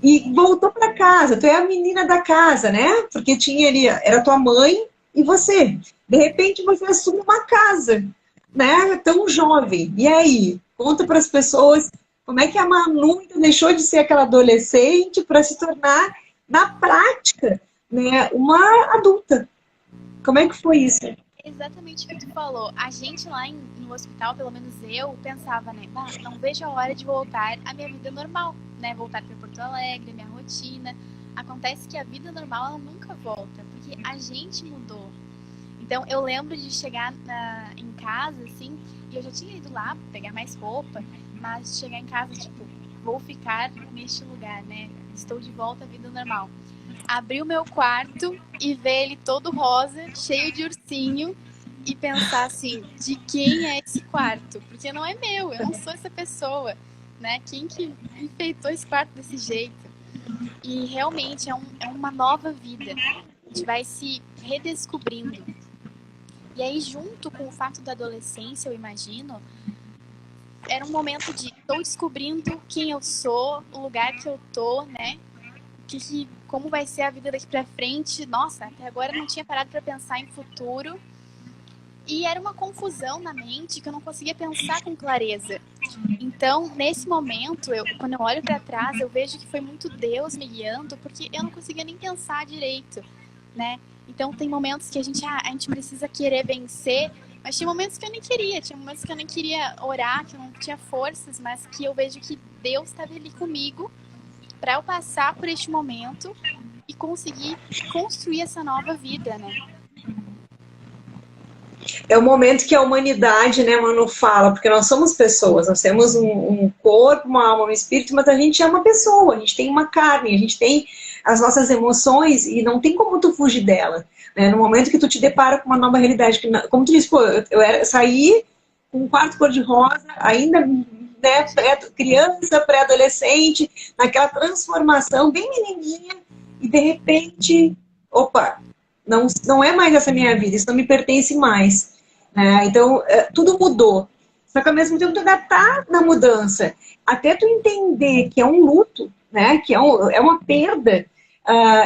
e voltou para casa, tu é a menina da casa, né? Porque tinha ali, era tua mãe e você. De repente você assume uma casa, né? Tão jovem. E aí? Conta para as pessoas como é que a Manu deixou de ser aquela adolescente para se tornar, na prática, né, uma adulta. Como é que foi isso? Exatamente o que tu falou. A gente lá no hospital, pelo menos eu, pensava, né? Não vejo a hora de voltar à minha vida normal, né? Voltar para Porto Alegre, minha rotina. Acontece que a vida normal, ela nunca volta, porque a gente mudou. Então, eu lembro de chegar em casa, assim, e eu já tinha ido lá pegar mais roupa, mas chegar em casa, tipo, vou ficar neste lugar, né? Estou de volta à vida normal. Abrir o meu quarto e ver ele todo rosa, cheio de ursinho, e pensar assim, de quem é esse quarto? Porque não é meu, eu não sou essa pessoa, né? Quem que enfeitou esse quarto desse jeito? E realmente é uma nova vida. A gente vai se redescobrindo. E aí, junto com o fato da adolescência, eu imagino, era um momento de estou descobrindo quem eu sou, o lugar que eu tô, né? Como vai ser a vida daqui pra frente. Nossa, até agora eu não tinha parado para pensar em futuro. E era uma confusão na mente que eu não conseguia pensar com clareza. Então, nesse momento, quando eu olho para trás, eu vejo que foi muito Deus me guiando, porque eu não conseguia nem pensar direito, né? Então, tem momentos que a gente precisa querer vencer, mas tinha momentos que eu nem queria, tinha momentos que eu nem queria orar, que eu não tinha forças, mas que eu vejo que Deus estava ali comigo para eu passar por este momento e conseguir construir essa nova vida, né? É o momento que a humanidade, né, Manu, fala, porque nós somos pessoas, nós temos um corpo, uma alma, um espírito, mas a gente é uma pessoa, a gente tem uma carne, a gente tem as nossas emoções e não tem como tu fugir dela. Né? No momento que tu te depara com uma nova realidade, que, como tu disse, pô, saí com um quarto cor-de-rosa, ainda né, criança, pré-adolescente, naquela transformação bem menininha, e de repente, opa, não é mais essa minha vida, isso não me pertence mais. Né? Então, tudo mudou. Só que ao mesmo tempo tu ainda tá na mudança. Até tu entender que é um luto, né? Que é uma perda,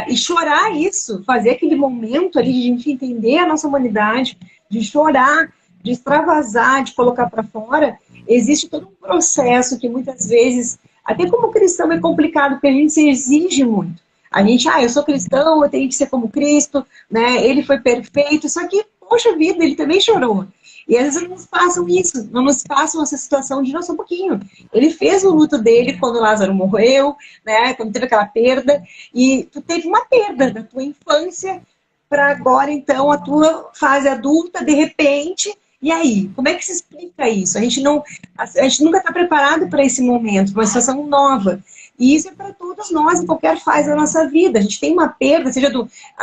e chorar isso, fazer aquele momento ali de a gente entender a nossa humanidade, de chorar, de extravasar, de colocar para fora, existe todo um processo que muitas vezes, até como cristão, é complicado, porque a gente se exige muito. A gente, eu sou cristão, eu tenho que ser como Cristo, né? Ele foi perfeito, só que, poxa vida, ele também chorou. E às vezes não nos passam isso, não nos passam essa situação de, nossa, um pouquinho. Ele fez o luto dele quando Lázaro morreu, né? Quando teve aquela perda, e tu teve uma perda da tua infância para agora, então, a tua fase adulta, de repente. E aí, como é que se explica isso? A gente nunca está preparado para esse momento, uma situação nova. E isso é para todos nós, em qualquer fase da nossa vida. A gente tem uma perda, seja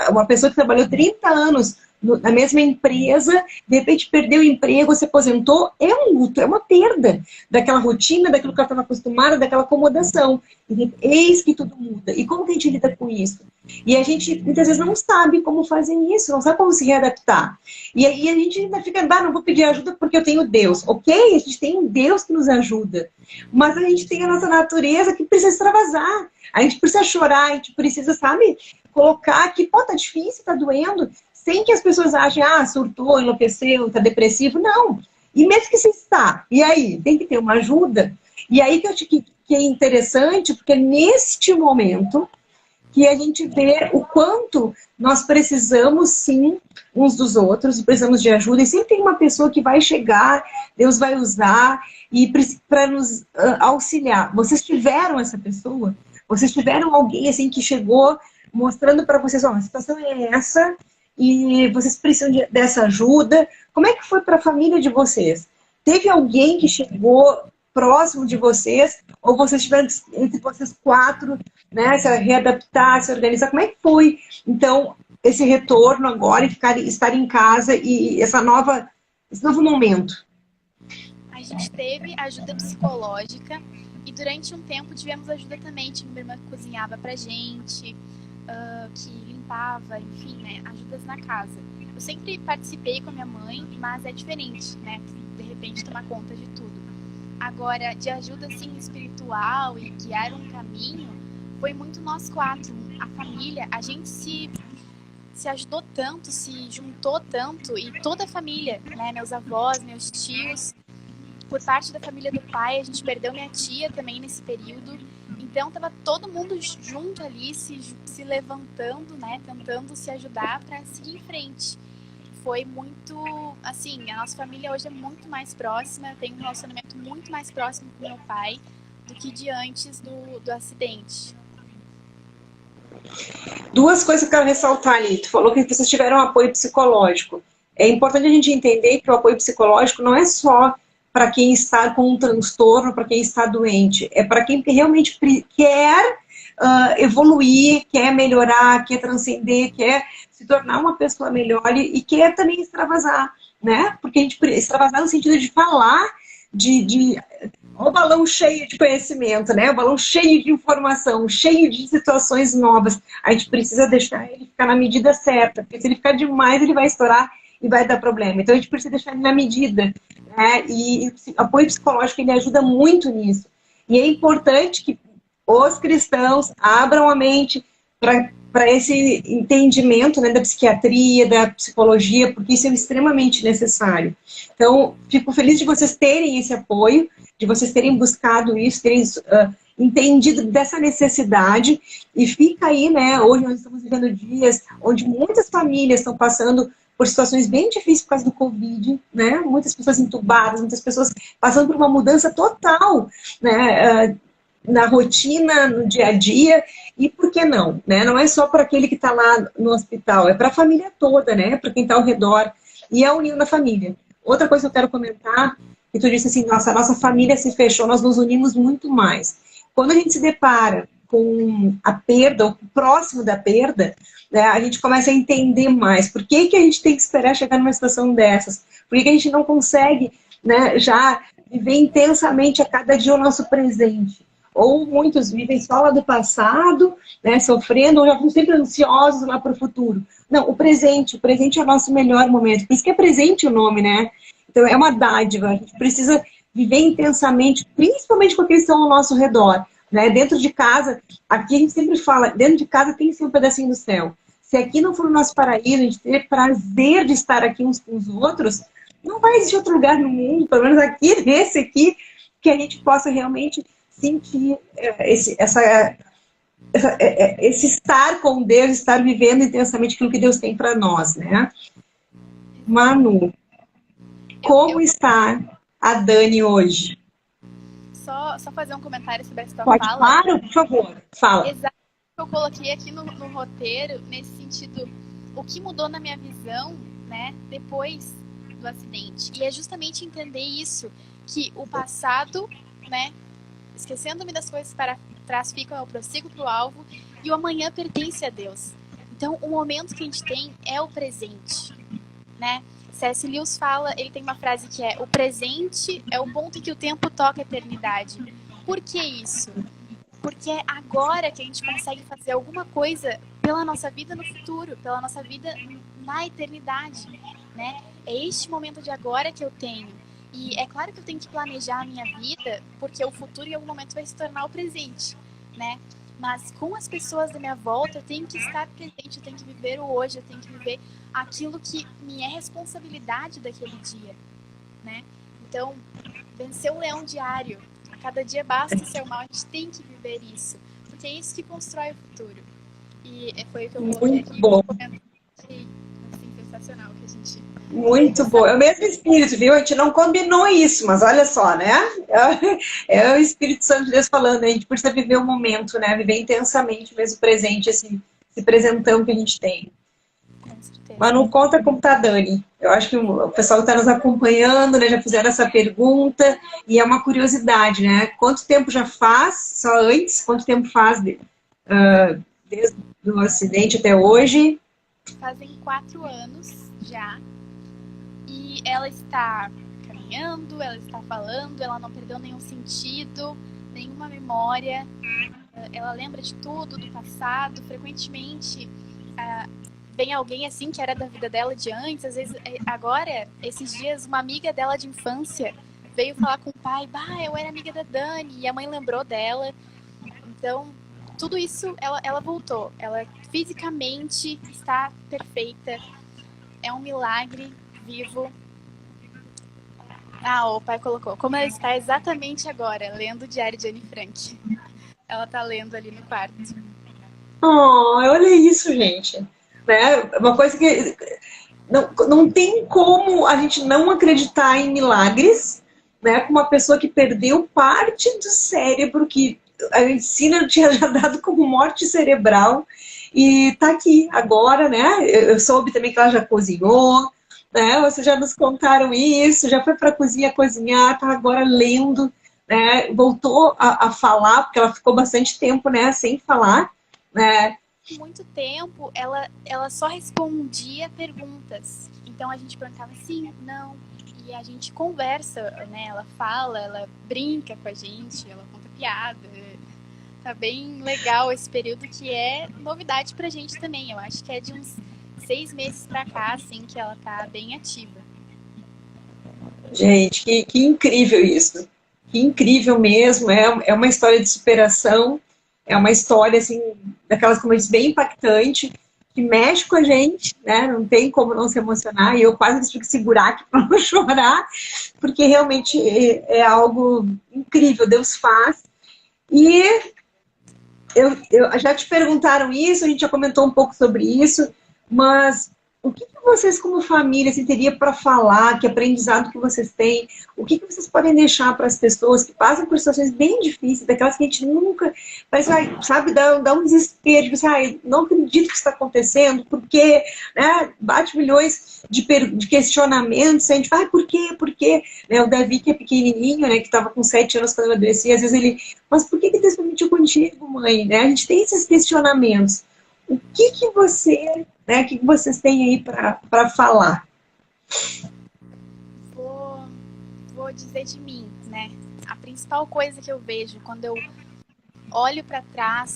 uma pessoa que trabalhou 30 anos na mesma empresa, de repente perdeu o emprego, se aposentou, é um luto, é uma perda daquela rotina, daquilo que ela estava acostumada, daquela acomodação. E eis que tudo muda. E como que a gente lida com isso? E a gente, muitas vezes, não sabe como fazer isso, não sabe como se readaptar. E aí a gente ainda fica, não vou pedir ajuda porque eu tenho Deus. Ok, a gente tem um Deus que nos ajuda. Mas a gente tem a nossa natureza que precisa extravasar. A gente precisa chorar, a gente precisa, sabe, colocar que, tá difícil, tá doendo, sem que as pessoas achem, surtou, enlouqueceu, tá depressivo. Não. E mesmo que você está, e aí? Tem que ter uma ajuda. E aí que eu que é interessante, porque neste momento que a gente vê o quanto nós precisamos, sim, uns dos outros, precisamos de ajuda, e sempre tem uma pessoa que vai chegar, Deus vai usar, e para nos auxiliar. Vocês tiveram essa pessoa? Vocês tiveram alguém assim que chegou mostrando para vocês, a situação é essa, e vocês precisam dessa ajuda? Como é que foi para a família de vocês? Teve alguém que chegou próximo de vocês, ou vocês tiveram entre vocês quatro, né, se readaptar, se organizar? Como é que foi, então, esse retorno agora e estar em casa e esse novo momento? A gente teve ajuda psicológica e durante um tempo tivemos ajuda também. Tinha uma irmã que cozinhava pra gente, que limpava, enfim, né, ajudas na casa. Eu sempre participei com a minha mãe, mas é diferente, né, de repente tomar conta de tudo. Agora, de ajuda assim espiritual e guiar um caminho, foi muito nós quatro, a família. A gente se ajudou tanto, se juntou tanto, e toda a família, né, meus avós, meus tios. Por parte da família do pai, a gente perdeu minha tia também nesse período. Então, tava todo mundo junto ali, se levantando, né, tentando se ajudar para seguir em frente. Foi muito, assim, a nossa família hoje é muito mais próxima, tem um relacionamento muito mais próximo com meu pai do que de antes do acidente. Duas coisas que eu quero ressaltar ali. Tu falou que vocês tiveram apoio psicológico. é importante a gente entender que o apoio psicológico não é só para quem está com um transtorno, para quem está doente, é para quem realmente quer evoluir, quer melhorar, quer transcender, quer se tornar uma pessoa melhor e quer também extravasar, né? Porque a gente extravasar no sentido de falar o balão cheio de conhecimento, né? O balão cheio de informação, cheio de situações novas. A gente precisa deixar ele ficar na medida certa, porque se ele ficar demais, ele vai estourar e vai dar problema. Então a gente precisa deixar ele na medida, né? E o apoio psicológico, ele ajuda muito nisso. E é importante que os cristãos abram a mente para esse entendimento, né, da psiquiatria, da psicologia, porque isso é extremamente necessário. Então, fico feliz de vocês terem esse apoio, de vocês terem buscado isso, terem entendido dessa necessidade, e fica aí, né, hoje nós estamos vivendo dias onde muitas famílias estão passando por situações bem difíceis por causa do Covid, né, muitas pessoas entubadas, muitas pessoas passando por uma mudança total, né, na rotina, no dia a dia, e por que não? Né? Não é só para aquele que está lá no hospital, é para a família toda, né? Para quem está ao redor, e a união da família. Outra coisa que eu quero comentar, que tu disse assim, nossa família se fechou, nós nos unimos muito mais. Quando a gente se depara com a perda, ou próximo da perda, né, a gente começa a entender mais. Por que a gente tem que esperar chegar numa situação dessas? Por que a gente não consegue, né, já viver intensamente a cada dia o nosso presente? Ou muitos vivem só lá do passado, né, sofrendo, ou já estão sempre ansiosos lá para o futuro. Não, o presente é o nosso melhor momento. Por isso que é presente o nome, né? Então é uma dádiva. A gente precisa viver intensamente, principalmente com aqueles que estão ao nosso redor. Né? Dentro de casa, aqui a gente sempre fala, dentro de casa tem sempre um pedacinho do céu. Se aqui não for o nosso paraíso, a gente ter prazer de estar aqui uns com os outros, não vai existir outro lugar no mundo, pelo menos aqui, nesse aqui, que a gente possa realmente sentir esse estar com Deus, estar vivendo intensamente aquilo que Deus tem para nós, né? Manu, como está a Dani hoje? Só fazer um comentário sobre essa tua Pode, fala. claro, por favor, fala. Exato. Eu coloquei aqui no roteiro, nesse sentido, o que mudou na minha visão, né, depois do acidente. E é justamente entender isso, que o passado, né, esquecendo-me das coisas para trás ficam, eu prossigo para o alvo, e o amanhã pertence a Deus. Então, o momento que a gente tem é o presente, né? C.S. Lewis fala, ele tem uma frase que é: o presente é o ponto em que o tempo toca a eternidade. Por que isso? Porque é agora que a gente consegue fazer alguma coisa pela nossa vida no futuro, pela nossa vida na eternidade, né? É este momento de agora que eu tenho. E é claro que eu tenho que planejar a minha vida, porque o futuro em algum momento vai se tornar o presente, né? Mas com as pessoas da minha volta, eu tenho que estar presente, eu tenho que viver o hoje, eu tenho que viver aquilo que me é responsabilidade daquele dia, né? Então, vencer o leão diário. A cada dia basta ser mal, a gente tem que viver isso, porque é isso que constrói o futuro. E foi o que eu coloquei aqui. Bom. Achei, assim, sensacional que a gente... Muito bom. É o mesmo espírito, viu? A gente não combinou isso, mas olha só, né? É o Espírito Santo de Deus falando. A gente precisa viver o momento, né? Viver intensamente mesmo presente, esse presentão que a gente tem. Mas não conta como tá a Dani. Eu acho que o pessoal que está nos acompanhando, né, já fizeram essa pergunta, e é uma curiosidade, né? Quanto tempo já faz, só antes, quanto tempo faz desde o acidente até hoje? Fazem 4 anos já. E ela está caminhando, ela está falando, ela não perdeu nenhum sentido, nenhuma memória. Ela lembra de tudo, do passado. Frequentemente vem alguém assim que era da vida dela de antes. Às vezes, agora, esses dias, uma amiga dela de infância veio falar com o pai: bah, eu era amiga da Dani, e a mãe lembrou dela. Então, tudo isso, ela voltou. Ela fisicamente está perfeita. É um milagre vivo. O pai colocou como ela está exatamente agora, lendo o Diário de Anne Frank. Ela está lendo ali no quarto. Oh, olha isso, gente. Né? Uma coisa que não tem como a gente não acreditar em milagres, né? Com uma pessoa que perdeu parte do cérebro, que a medicina tinha já dado como morte cerebral, e tá aqui agora, né? Eu soube também que ela já cozinhou, né? Vocês já nos contaram isso, já foi para a cozinha cozinhar, está agora lendo, né? Voltou a falar, porque ela ficou bastante tempo, né, sem falar, né? Muito tempo, ela só respondia perguntas. Então a gente perguntava sim, não, e a gente conversa, né? Ela fala, ela brinca com a gente, ela conta piada. Tá bem legal esse período, que é novidade pra gente também. Eu acho que é de uns 6 meses pra cá, assim, que ela tá bem ativa. Gente, que incrível isso. Que incrível mesmo. É uma história de superação. É uma história, assim, daquelas, como eu disse, bem impactante, que mexe com a gente, né? Não tem como não se emocionar. E eu quase tive que segurar aqui para não chorar, porque realmente é algo incrível. Deus faz. E já te perguntaram isso, a gente já comentou um pouco sobre isso, mas o que vocês, como família, assim, teria para falar, que aprendizado que vocês têm, o que vocês podem deixar para as pessoas que passam por situações bem difíceis, daquelas que a gente nunca, parece, sabe, dá um desespero, tipo assim, não acredito que isso está acontecendo, porque, né, bate milhões de questionamentos, a gente fala, por quê, por quê? Né, o Davi, que é pequenininho, né, que estava com 7 anos quando eu adoeci, às vezes ele, mas por que Deus permitiu contigo, mãe? Né? A gente tem esses questionamentos. O que você, né, o que vocês têm aí para falar? Vou dizer de mim, né? A principal coisa que eu vejo quando eu olho para trás,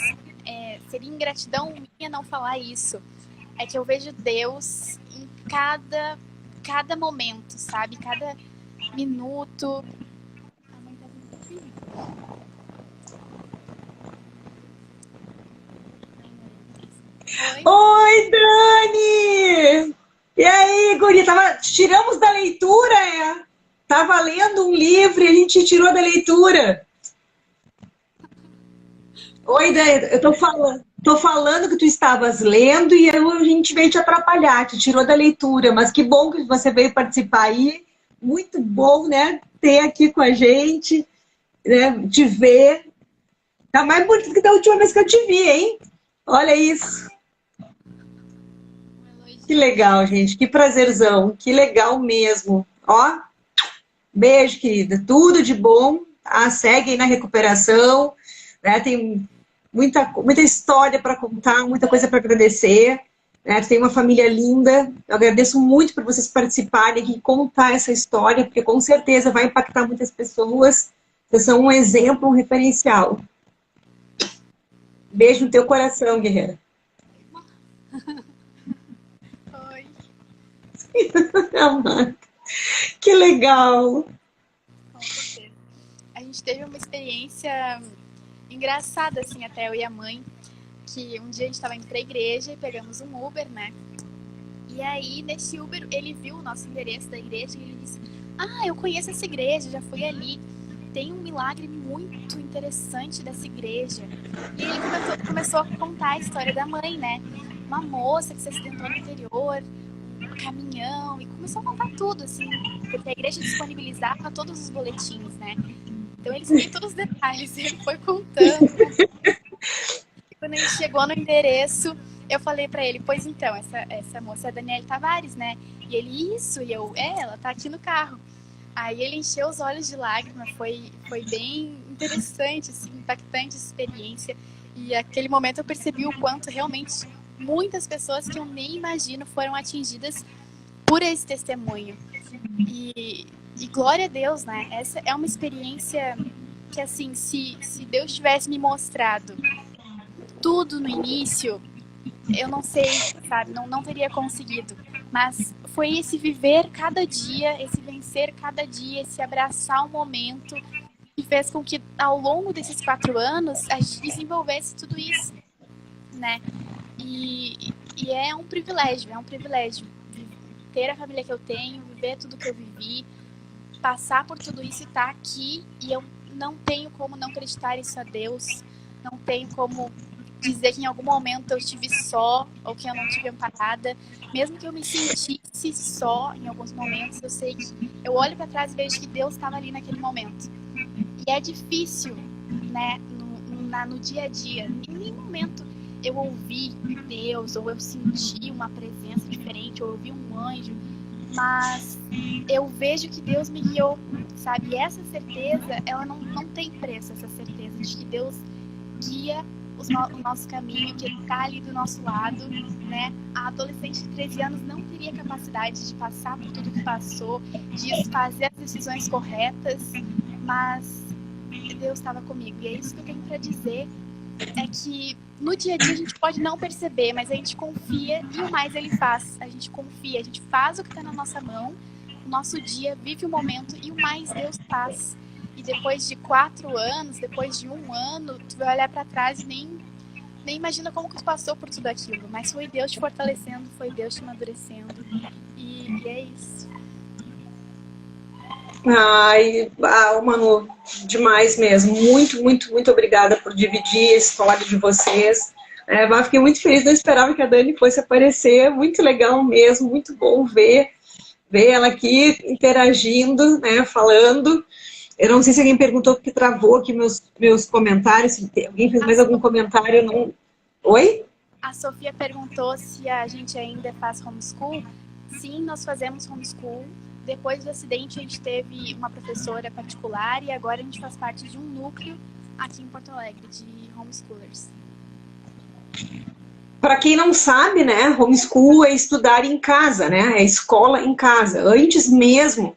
seria ingratidão minha não falar isso. É que eu vejo Deus em cada momento, sabe? Cada minuto. Oi, Dani! E aí, guria? Tiramos da leitura, é? Tava lendo um livro e a gente tirou da leitura. Oi, Dani, eu tô falando que tu estavas lendo e a gente veio te atrapalhar, te tirou da leitura, mas que bom que você veio participar aí. Muito bom, né? Ter aqui com a gente, né? Te ver. Tá mais bonito que da última vez que eu te vi, hein? Olha isso. Que legal, gente. Que prazerzão. Que legal mesmo. Ó, beijo, querida. Tudo de bom. Tá? Segue aí na recuperação. Né? Tem muita história para contar, muita coisa para agradecer. Né? Tem uma família linda. Eu agradeço muito por vocês participarem aqui e contar essa história, porque com certeza vai impactar muitas pessoas. Vocês são um exemplo, um referencial. Beijo no teu coração, guerreira. Oi. Que legal. Com certeza. A gente teve uma experiência engraçada, assim, até eu e a mãe, que um dia a gente estava indo pra igreja e pegamos um Uber, né? E aí, nesse Uber, ele viu o nosso endereço da igreja e ele disse: ah, eu conheço essa igreja, já fui ali. Tem um milagre muito interessante dessa igreja. E ele começou a contar a história da mãe, né? Uma moça que se acidentou no interior, um caminhão, e começou a contar tudo, assim, porque a igreja disponibilizava todos os boletins, né? Então ele sabia todos os detalhes, e ele foi contando. E quando a gente chegou no endereço, eu falei pra ele: pois então, essa moça é a Daniele Tavares, né? E ele: isso, e eu: ela tá aqui no carro. Aí ele encheu os olhos de lágrimas, foi bem interessante, assim, impactante essa experiência. E naquele momento eu percebi o quanto realmente muitas pessoas que eu nem imagino foram atingidas por esse testemunho. E glória a Deus, né? Essa é uma experiência que, assim, se Deus tivesse me mostrado tudo no início, eu não sei, sabe? Não teria conseguido. Mas foi esse viver cada dia, esse vencer cada dia, esse abraçar o momento, que fez com que ao longo desses 4 anos a gente desenvolvesse tudo isso, né? E é um privilégio ter a família que eu tenho, viver tudo que eu vivi, passar por tudo isso e estar aqui, e eu não tenho como não acreditar isso a Deus, não tenho como dizer que em algum momento eu estive só, ou que eu não estive amparada, mesmo que eu me sentisse só em alguns momentos, eu sei que eu olho para trás e vejo que Deus estava ali naquele momento. E é difícil, né, no dia a dia, em nenhum momento eu ouvi Deus, ou eu senti uma presença diferente, ou eu ouvi um anjo, mas eu vejo que Deus me guiou, sabe? E essa certeza, ela não tem preço, essa certeza de que Deus guia o nosso caminho, que Ele está ali do nosso lado, né? A adolescente de 13 anos não teria capacidade de passar por tudo que passou, de fazer as decisões corretas, mas Deus estava comigo. E é isso que eu tenho para dizer, é que no dia a dia a gente pode não perceber, mas a gente confia e o mais Ele faz. A gente confia, a gente faz o que está na nossa mão, o nosso dia, vive o momento e o mais Deus faz. E depois de 4 anos, depois de 1 ano, tu vai olhar para trás e nem imagina como que tu passou por tudo aquilo. Mas foi Deus te fortalecendo, foi Deus te amadurecendo. E é isso. Ai, Manu, demais mesmo. Muito, muito, muito obrigada por dividir a história de vocês. Mas fiquei muito feliz, não esperava que a Dani fosse aparecer. Muito legal mesmo, muito bom ver ela aqui interagindo, né, falando. Eu não sei se alguém perguntou porque travou aqui meus comentários. Se alguém fez mais algum comentário? Não... Oi? A Sofia perguntou se a gente ainda faz homeschool. Sim, nós fazemos homeschool. Depois do acidente, a gente teve uma professora particular e agora a gente faz parte de um núcleo aqui em Porto Alegre, de homeschoolers. Para quem não sabe, né, homeschool é estudar em casa, né, é escola em casa. Antes mesmo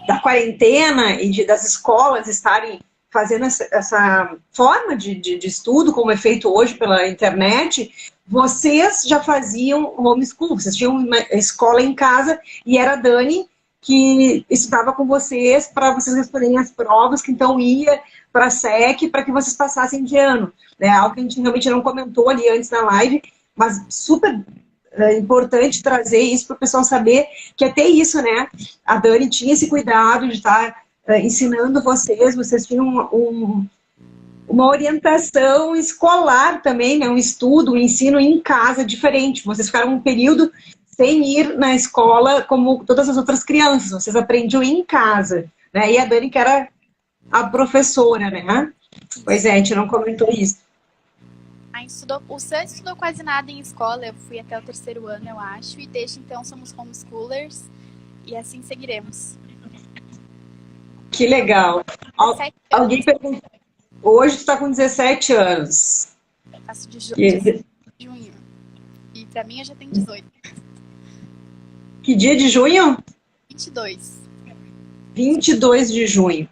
da quarentena e das escolas estarem fazendo essa forma de estudo, como é feito hoje pela internet, vocês já faziam homeschool, vocês tinham uma escola em casa e era a Dani que estudava com vocês para vocês responderem as provas, que então ia para a SEC para que vocês passassem de ano. Né? Algo que a gente realmente não comentou ali antes na live, mas super importante trazer isso para o pessoal saber que até isso, né? A Dani tinha esse cuidado de estar ensinando vocês tinham uma orientação escolar também, né? Um estudo, um ensino em casa diferente. Vocês ficaram um período sem ir na escola como todas as outras crianças. Vocês aprendiam em casa, né? E a Dani que era a professora, né? Pois é, a gente não comentou isso. O Sam estudou quase nada em escola, eu fui até o 3º ano, eu acho, e desde então somos homeschoolers e assim seguiremos. Que legal. Alguém perguntou. Hoje tu tá com 17 anos. Eu faço de junho. E pra mim eu já tenho 18. Que dia de junho? 22. 22 de junho.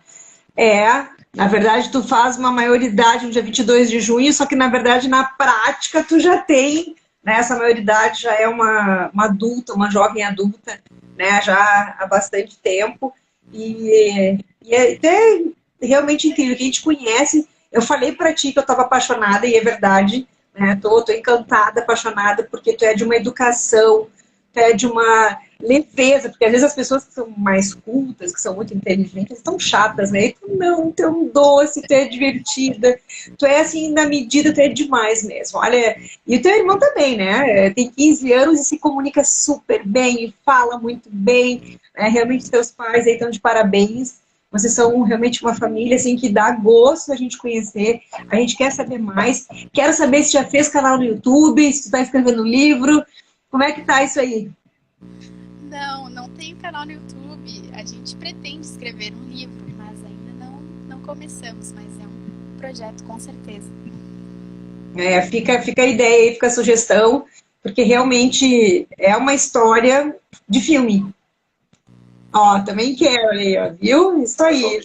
Na verdade, tu faz uma maioridade no dia 22 de junho, só que, na verdade, na prática, tu já tem, né, essa maioridade, já é uma adulta, uma jovem adulta, né, já há bastante tempo. E é até realmente incrível, que a gente conhece. Eu falei pra ti que eu estava apaixonada, e é verdade, né, tô encantada, apaixonada, porque tu é de uma educação, tu é de uma leveza, porque às vezes as pessoas que são mais cultas, que são muito inteligentes, estão chatas, né? E tu não, tu é um doce, tu é divertida, tu é assim, na medida, tu é demais mesmo. Olha, e o teu irmão também, né? Tem 15 anos e se comunica super bem, e fala muito bem, né? Realmente teus pais aí estão de parabéns. Vocês são realmente uma família assim, que dá gosto a gente conhecer, a gente quer saber mais. Quero saber se já fez canal no YouTube, se tu tá escrevendo livro, como é que tá isso aí? Não tenho canal no YouTube. A gente pretende escrever um livro, mas ainda não começamos, mas é um projeto com certeza. Fica a ideia aí, fica a sugestão, porque realmente é uma história de filme. Ó, também quero aí, ó, viu? Isso aí.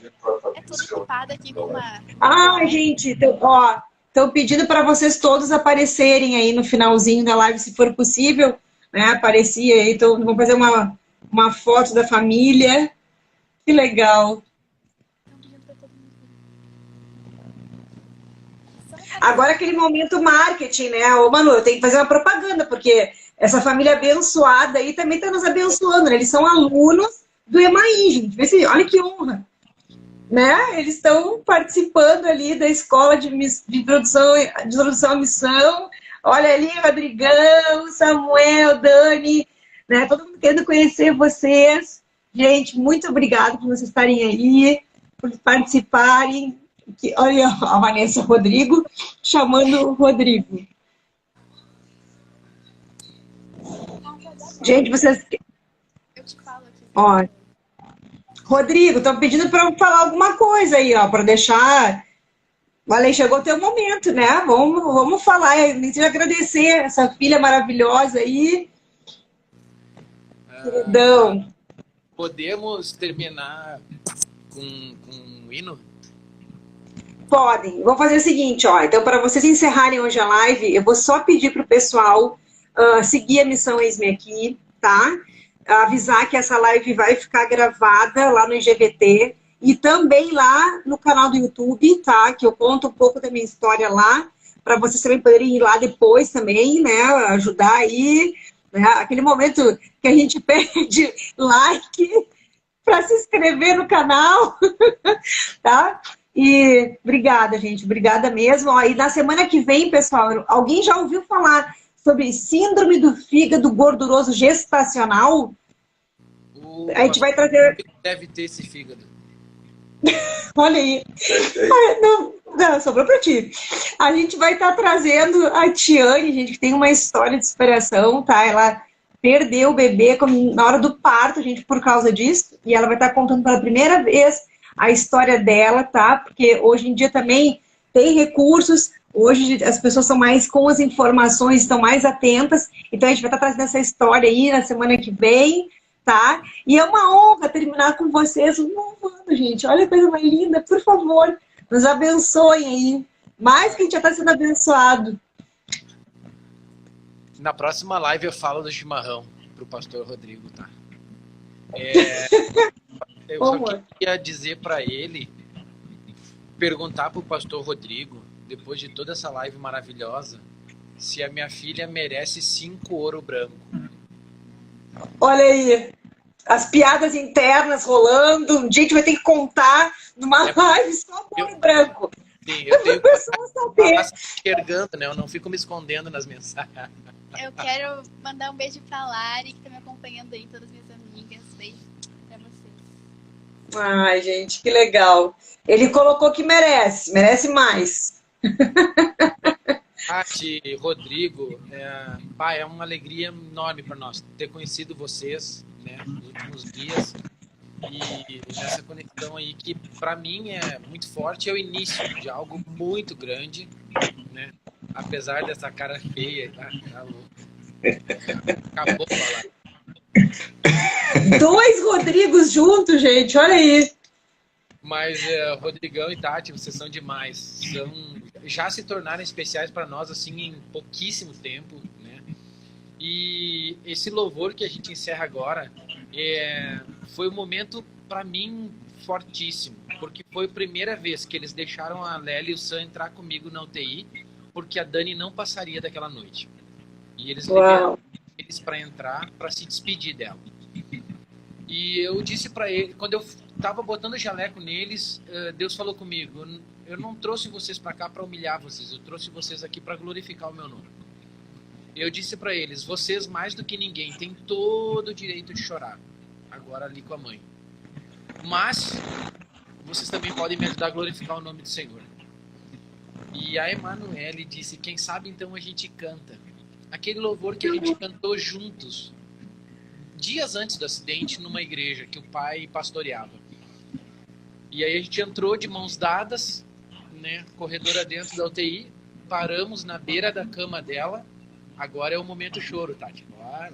É tudo equipado aqui com uma... Gente, estão pedindo para vocês todos aparecerem aí no finalzinho da live, se for possível, né? Aparecia aí, então vamos fazer uma foto da família. Que legal. Agora aquele momento marketing, né? Ô, Manu, eu tenho que fazer uma propaganda, porque essa família abençoada aí também está nos abençoando, né? Eles são alunos do EMAI, gente. Vê se, olha que honra. Né? Eles estão participando ali da escola de introdução à missão. Olha ali, Rodrigão, Samuel, Dani, né? Todo mundo querendo conhecer vocês. Gente, muito obrigada por vocês estarem aí, por participarem. Olha a Vanessa Rodrigo chamando o Rodrigo. Gente, vocês... Eu te falo aqui. Ó, Rodrigo, estão pedindo para eu falar alguma coisa aí, ó, para deixar... Olha, chegou o teu momento, né? Vamos falar, preciso agradecer essa filha maravilhosa aí. Queridão. Podemos terminar com um hino? Podem. Vou fazer o seguinte, ó. Então, para vocês encerrarem hoje a live, eu vou só pedir para o pessoal seguir a Missão Eis-me Aqui, tá? Avisar que essa live vai ficar gravada lá no IGVT e também lá no canal do YouTube, tá? Que eu conto um pouco da minha história lá, para vocês também poderem ir lá depois também, né? Ajudar aí, né? Aquele momento que a gente pede like para se inscrever no canal, tá? E obrigada, gente. Obrigada mesmo. Ó, e na semana que vem, pessoal, alguém já ouviu falar sobre síndrome do fígado gorduroso gestacional? A gente vai trazer... Deve ter esse fígado. Olha aí. Não, sobrou para ti. A gente vai estar trazendo a Tiane, gente, que tem uma história de superação, tá? Ela perdeu o bebê na hora do parto, gente, por causa disso. E ela vai estar contando pela primeira vez a história dela, tá? Porque hoje em dia também tem recursos, hoje as pessoas são mais com as informações, estão mais atentas, então a gente vai estar trazendo essa história aí na semana que vem, tá? E é uma honra terminar com vocês um novo ano, gente, olha a coisa mais linda, por favor, nos abençoem aí, mais que a gente já está sendo abençoado. Na próxima live eu falo do chimarrão pro pastor Rodrigo, tá? Eu só queria dizer para ele, perguntar pro pastor Rodrigo, depois de toda essa live maravilhosa, se a minha filha merece 5 ouro branco. Olha aí, as piadas internas rolando, um dia a gente vai ter que contar numa live só com ouro branco. Sim, eu tenho que estar enxergando, né? Eu não fico me escondendo nas mensagens. Eu quero mandar um beijo pra Lari, que tá me acompanhando aí, todas as minhas amigas. Beijo pra vocês. Ai, gente, que legal. Ele colocou que merece mais. Tati, Rodrigo, é uma alegria enorme para nós ter conhecido vocês, né, nos últimos dias e nessa conexão aí que para mim é muito forte, é o início de algo muito grande, né? Apesar dessa cara feia, tá louco. Acabou de falar. 2 Rodrigos juntos, gente, olha aí. Mas Rodrigão e Tati, vocês são demais. Já se tornaram especiais para nós assim em pouquíssimo tempo, né? E esse louvor que a gente encerra agora foi um momento para mim fortíssimo, porque foi a primeira vez que eles deixaram a Lélia e o Sam entrar comigo na UTI, porque a Dani não passaria daquela noite. E eles liberaram eles para entrar, para se despedir dela. E eu disse para ele, quando eu estava botando o jaleco neles, Deus falou comigo, eu não trouxe vocês para cá para humilhar vocês, eu trouxe vocês aqui para glorificar o meu nome. Eu disse para eles, vocês mais do que ninguém têm todo o direito de chorar, agora ali com a mãe. Mas vocês também podem me ajudar a glorificar o nome do Senhor. E a Emanuele disse, quem sabe então a gente canta. Aquele louvor que a gente cantou juntos, dias antes do acidente, numa igreja que o pai pastoreava. E aí a gente entrou de mãos dadas, né, corredora dentro da UTI, paramos na beira da cama dela. Agora é o momento choro, Tati. Agora.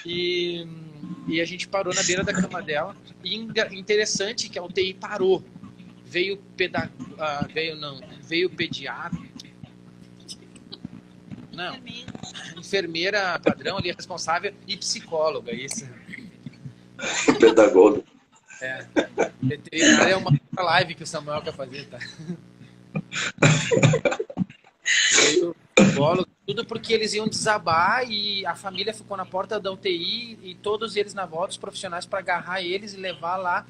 E a gente parou na beira da cama dela. E interessante que a UTI parou. Veio pediatra. Não, enfermeira padrão ali, responsável, e psicóloga, isso. Pedagogo. Veterinária é uma live que o Samuel quer fazer, tá? Veio psicólogo, tudo porque eles iam desabar e a família ficou na porta da UTI e todos eles na volta, os profissionais para agarrar eles e levar lá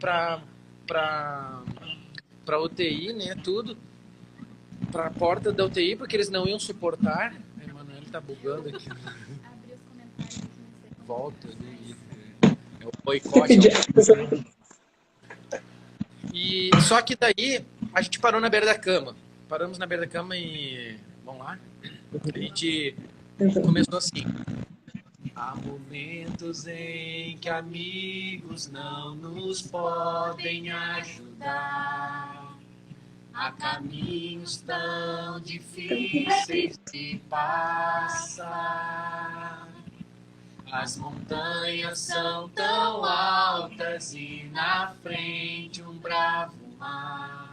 para UTI, né, tudo. Para a porta da UTI, porque eles não iam suportar. A Emanuele tá bugando aqui. Abri os comentários aqui no seu. Volta ali. É o boicote. E só que daí a gente parou na beira da cama. Paramos na beira da cama e Vamos lá? A gente começou assim. Há momentos em que amigos não nos podem ajudar. Há caminhos tão difíceis de passar. As montanhas são tão altas e na frente um bravo mar.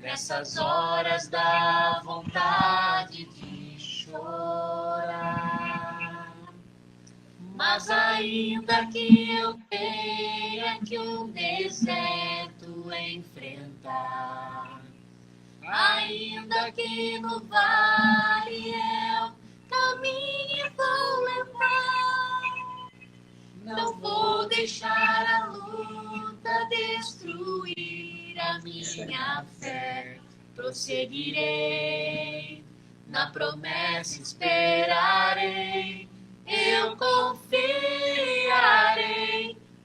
Nessas horas dá vontade de chorar. Mas ainda que eu tenha que um deserto enfrentar, ainda que no vale eu caminhe e vou levar, não vou deixar a luta destruir a minha fé. Prosseguirei, na promessa esperarei, eu confiarei,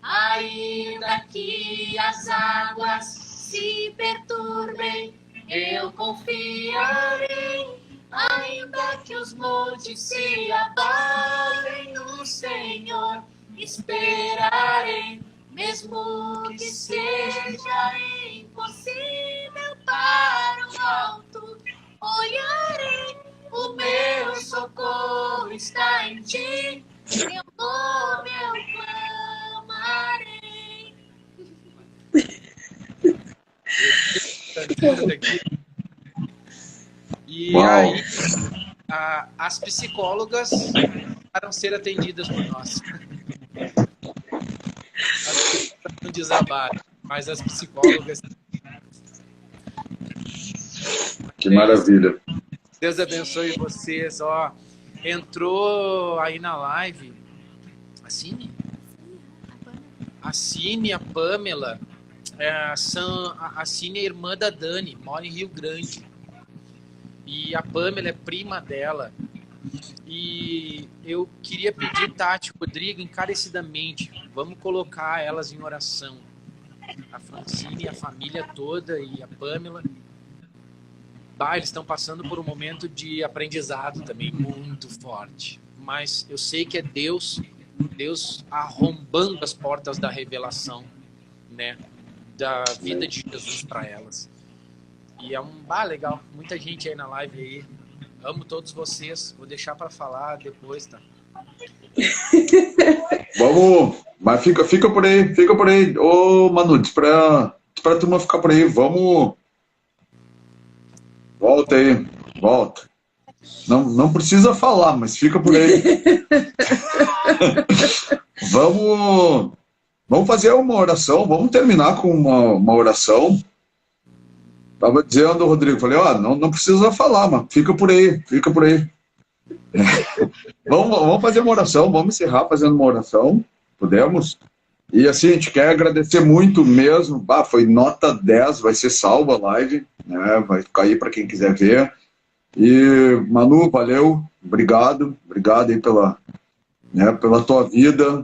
ainda que as águas se perturbem, eu confiarei, ainda que os montes se abalem, no Senhor esperarei, mesmo que seja impossível para o alto, olharei, o meu socorro está em ti, teu nome eu clamarei. E Uau. aí, as psicólogas para ser atendidas por nós. As pessoas não desabaram, mas as psicólogas. Que maravilha. Deus abençoe vocês. Ó, entrou aí na live a Cine, a Pamela. A Cine é irmã da Dani, mora em Rio Grande. E a Pamela é prima dela. E eu queria pedir, Tati, Rodrigo, encarecidamente, vamos colocar elas em oração. A Francine, a família toda e a Pamela. Eles estão passando por um momento de aprendizado também muito forte. Mas eu sei que é Deus arrombando as portas da revelação, né? Da vida de Jesus para elas. E é legal. Muita gente aí na live aí. Amo todos vocês. Vou deixar para falar depois, tá? Vamos, mas fica por aí. Ô, Manu, diz pra turma ficar por aí. Vamos. Volta aí, volta. Não precisa falar, mas fica por aí. Vamos fazer uma oração, vamos terminar com uma oração. Estava dizendo, Rodrigo, falei, não precisa falar, mas fica por aí. Vamos fazer uma oração, vamos encerrar fazendo uma oração, podemos? E assim, a gente quer agradecer muito mesmo, foi nota 10, vai ser salva a live, né? Vai ficar aí para quem quiser ver. E Manu, valeu, obrigado aí pela tua vida.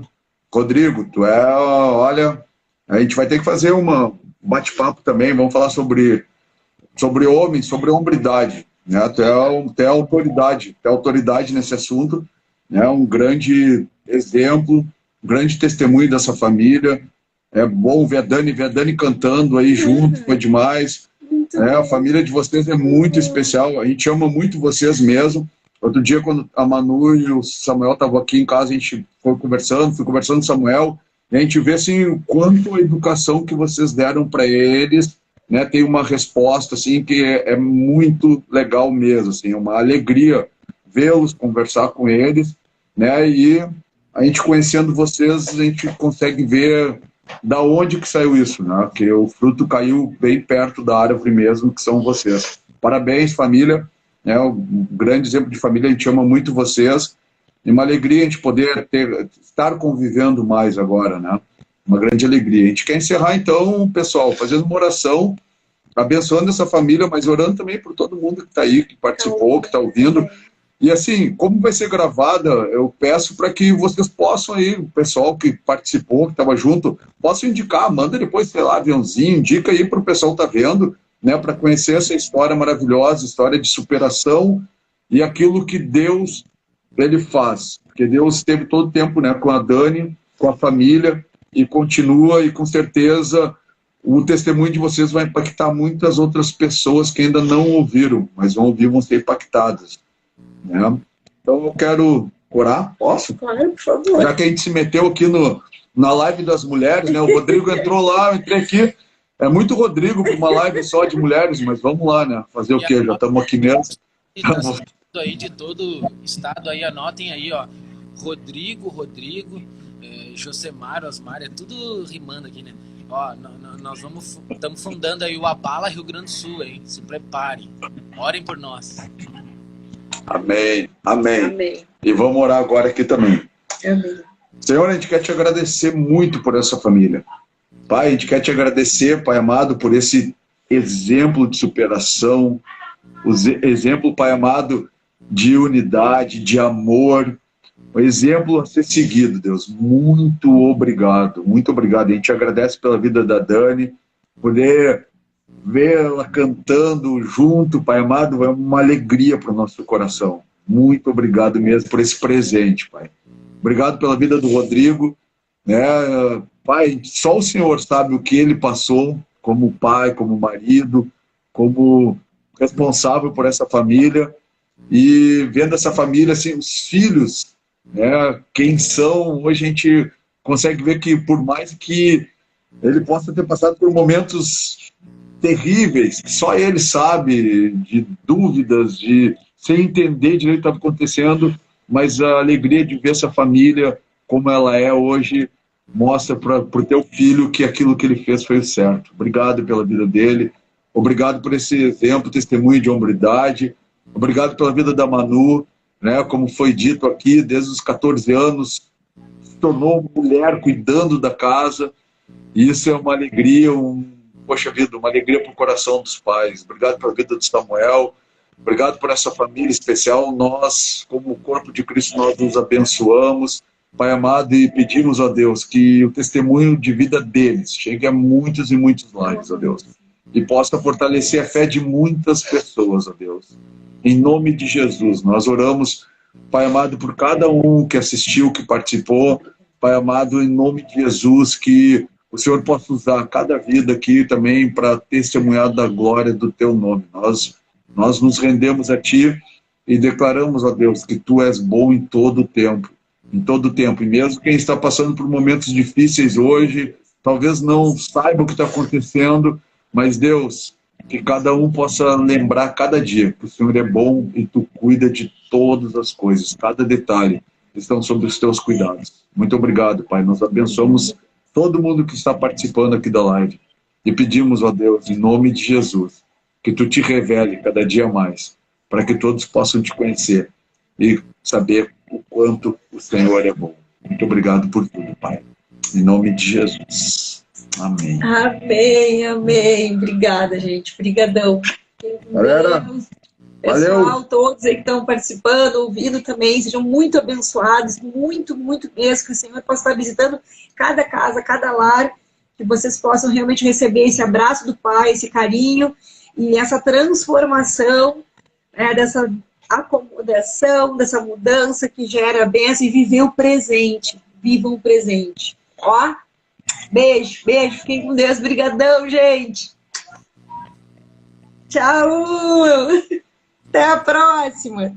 Rodrigo, olha, a gente vai ter que fazer um bate-papo também, vamos falar sobre homem, sobre hombridade, né? Tu é autoridade nesse assunto, né? Um grande exemplo, um grande testemunho dessa família. É bom ver a Dani cantando aí junto, foi demais. A família de vocês é muito especial, a gente ama muito vocês mesmo. Outro dia, quando a Manu e o Samuel estavam aqui em casa, a gente fui conversando com o Samuel, e a gente vê assim, o quanto a educação que vocês deram para eles, né, tem uma resposta assim, que é muito legal mesmo, assim, uma alegria vê-los, conversar com eles, né, e a gente conhecendo vocês, a gente consegue ver da onde que saiu isso, né, que o fruto caiu bem perto da árvore mesmo, que são vocês. Parabéns, família. Um grande exemplo de família, a gente ama muito vocês, e uma alegria a gente poder estar convivendo mais agora, né? Uma grande alegria. A gente quer encerrar então, pessoal, fazendo uma oração, abençoando essa família, mas orando também por todo mundo que está aí, que participou, que está ouvindo. E assim, como vai ser gravada, eu peço para que vocês possam aí, o pessoal que participou, que estava junto, possam indicar, manda depois, sei lá, aviãozinho, indica aí para o pessoal que está vendo, né, para conhecer essa história maravilhosa, história de superação e aquilo que Deus ele faz. Porque Deus esteve todo o tempo, né, com a Dani, com a família, e continua, e com certeza o testemunho de vocês vai impactar muitas outras pessoas que ainda não ouviram, mas vão ouvir, vão ser impactadas, né? Então eu quero orar, posso? Claro, por favor. Já que a gente se meteu aqui na live das mulheres, né? O Rodrigo entrou lá, eu entrei aqui. É muito Rodrigo para uma live só de mulheres, mas vamos lá, né? Fazer o quê? Já estamos aqui mesmo. Aí de todo estado aí, anotem aí, ó. Rodrigo, Josemar, Osmar, é tudo rimando aqui, né? Ó, nós estamos fundando aí o Abala Rio Grande do Sul, hein? Se preparem. Orem por nós. Amém, amém. Amém. E vamos orar agora aqui também. Amém. Senhor, a gente quer te agradecer muito por essa família. Pai, a gente quer te agradecer, Pai amado, por esse exemplo de superação, o exemplo, Pai amado, de unidade, de amor, um exemplo a ser seguido, Deus. Muito obrigado, muito obrigado. A gente agradece pela vida da Dani, poder vê-la cantando junto, Pai amado, é uma alegria para o nosso coração. Muito obrigado mesmo por esse presente, Pai. Obrigado pela vida do Rodrigo, né? Pai, só o Senhor sabe o que ele passou como pai, como marido, como responsável por essa família, e vendo essa família, assim, os filhos, né, quem são, hoje a gente consegue ver que por mais que ele possa ter passado por momentos terríveis, que só ele sabe, de dúvidas, de sem entender direito o que estava acontecendo, mas a alegria de ver essa família como ela é hoje, mostra para o teu filho que aquilo que ele fez foi o certo. Obrigado pela vida dele, obrigado por esse exemplo, testemunho de hombridade, obrigado pela vida da Manu, né, como foi dito aqui, desde os 14 anos, se tornou mulher cuidando da casa, e isso é uma alegria, poxa vida, uma alegria para o coração dos pais. Obrigado pela vida do Samuel, obrigado por essa família especial. Nós, como corpo de Cristo, nós nos abençoamos, Pai amado, e pedimos a Deus que o testemunho de vida deles chegue a muitos e muitos lares, ó Deus, e possa fortalecer a fé de muitas pessoas, ó Deus. Em nome de Jesus, nós oramos, Pai amado, por cada um que assistiu, que participou, Pai amado, em nome de Jesus, que o Senhor possa usar cada vida aqui também para testemunhar da glória do Teu nome. Nós nos rendemos a Ti e declaramos, ó Deus, que Tu és bom em todo o tempo. Em todo o tempo. E mesmo quem está passando por momentos difíceis hoje, talvez não saiba o que está acontecendo, mas Deus, que cada um possa lembrar cada dia que o Senhor é bom e Tu cuida de todas as coisas. Cada detalhe estão sob os Teus cuidados. Muito obrigado, Pai. Nós abençoamos todo mundo que está participando aqui da live. E pedimos, ó Deus, em nome de Jesus, que Tu te revele cada dia mais, para que todos possam Te conhecer e saber o quanto o Senhor é bom. Muito obrigado por tudo, Pai. Em nome de Jesus. Amém. Amém, amém. Obrigada, gente. Obrigadão. Galera, Pessoal, valeu. todos aí que estão participando, ouvindo também, sejam muito abençoados, muito, muito mesmo, que o Senhor possa estar visitando cada casa, cada lar, que vocês possam realmente receber esse abraço do Pai, esse carinho e essa transformação, né, dessa acomodação, dessa mudança que gera bênção, e viver o presente. Vivam o presente. Ó, beijo, beijo. Fiquem com Deus. Brigadão, gente. Tchau. Até a próxima.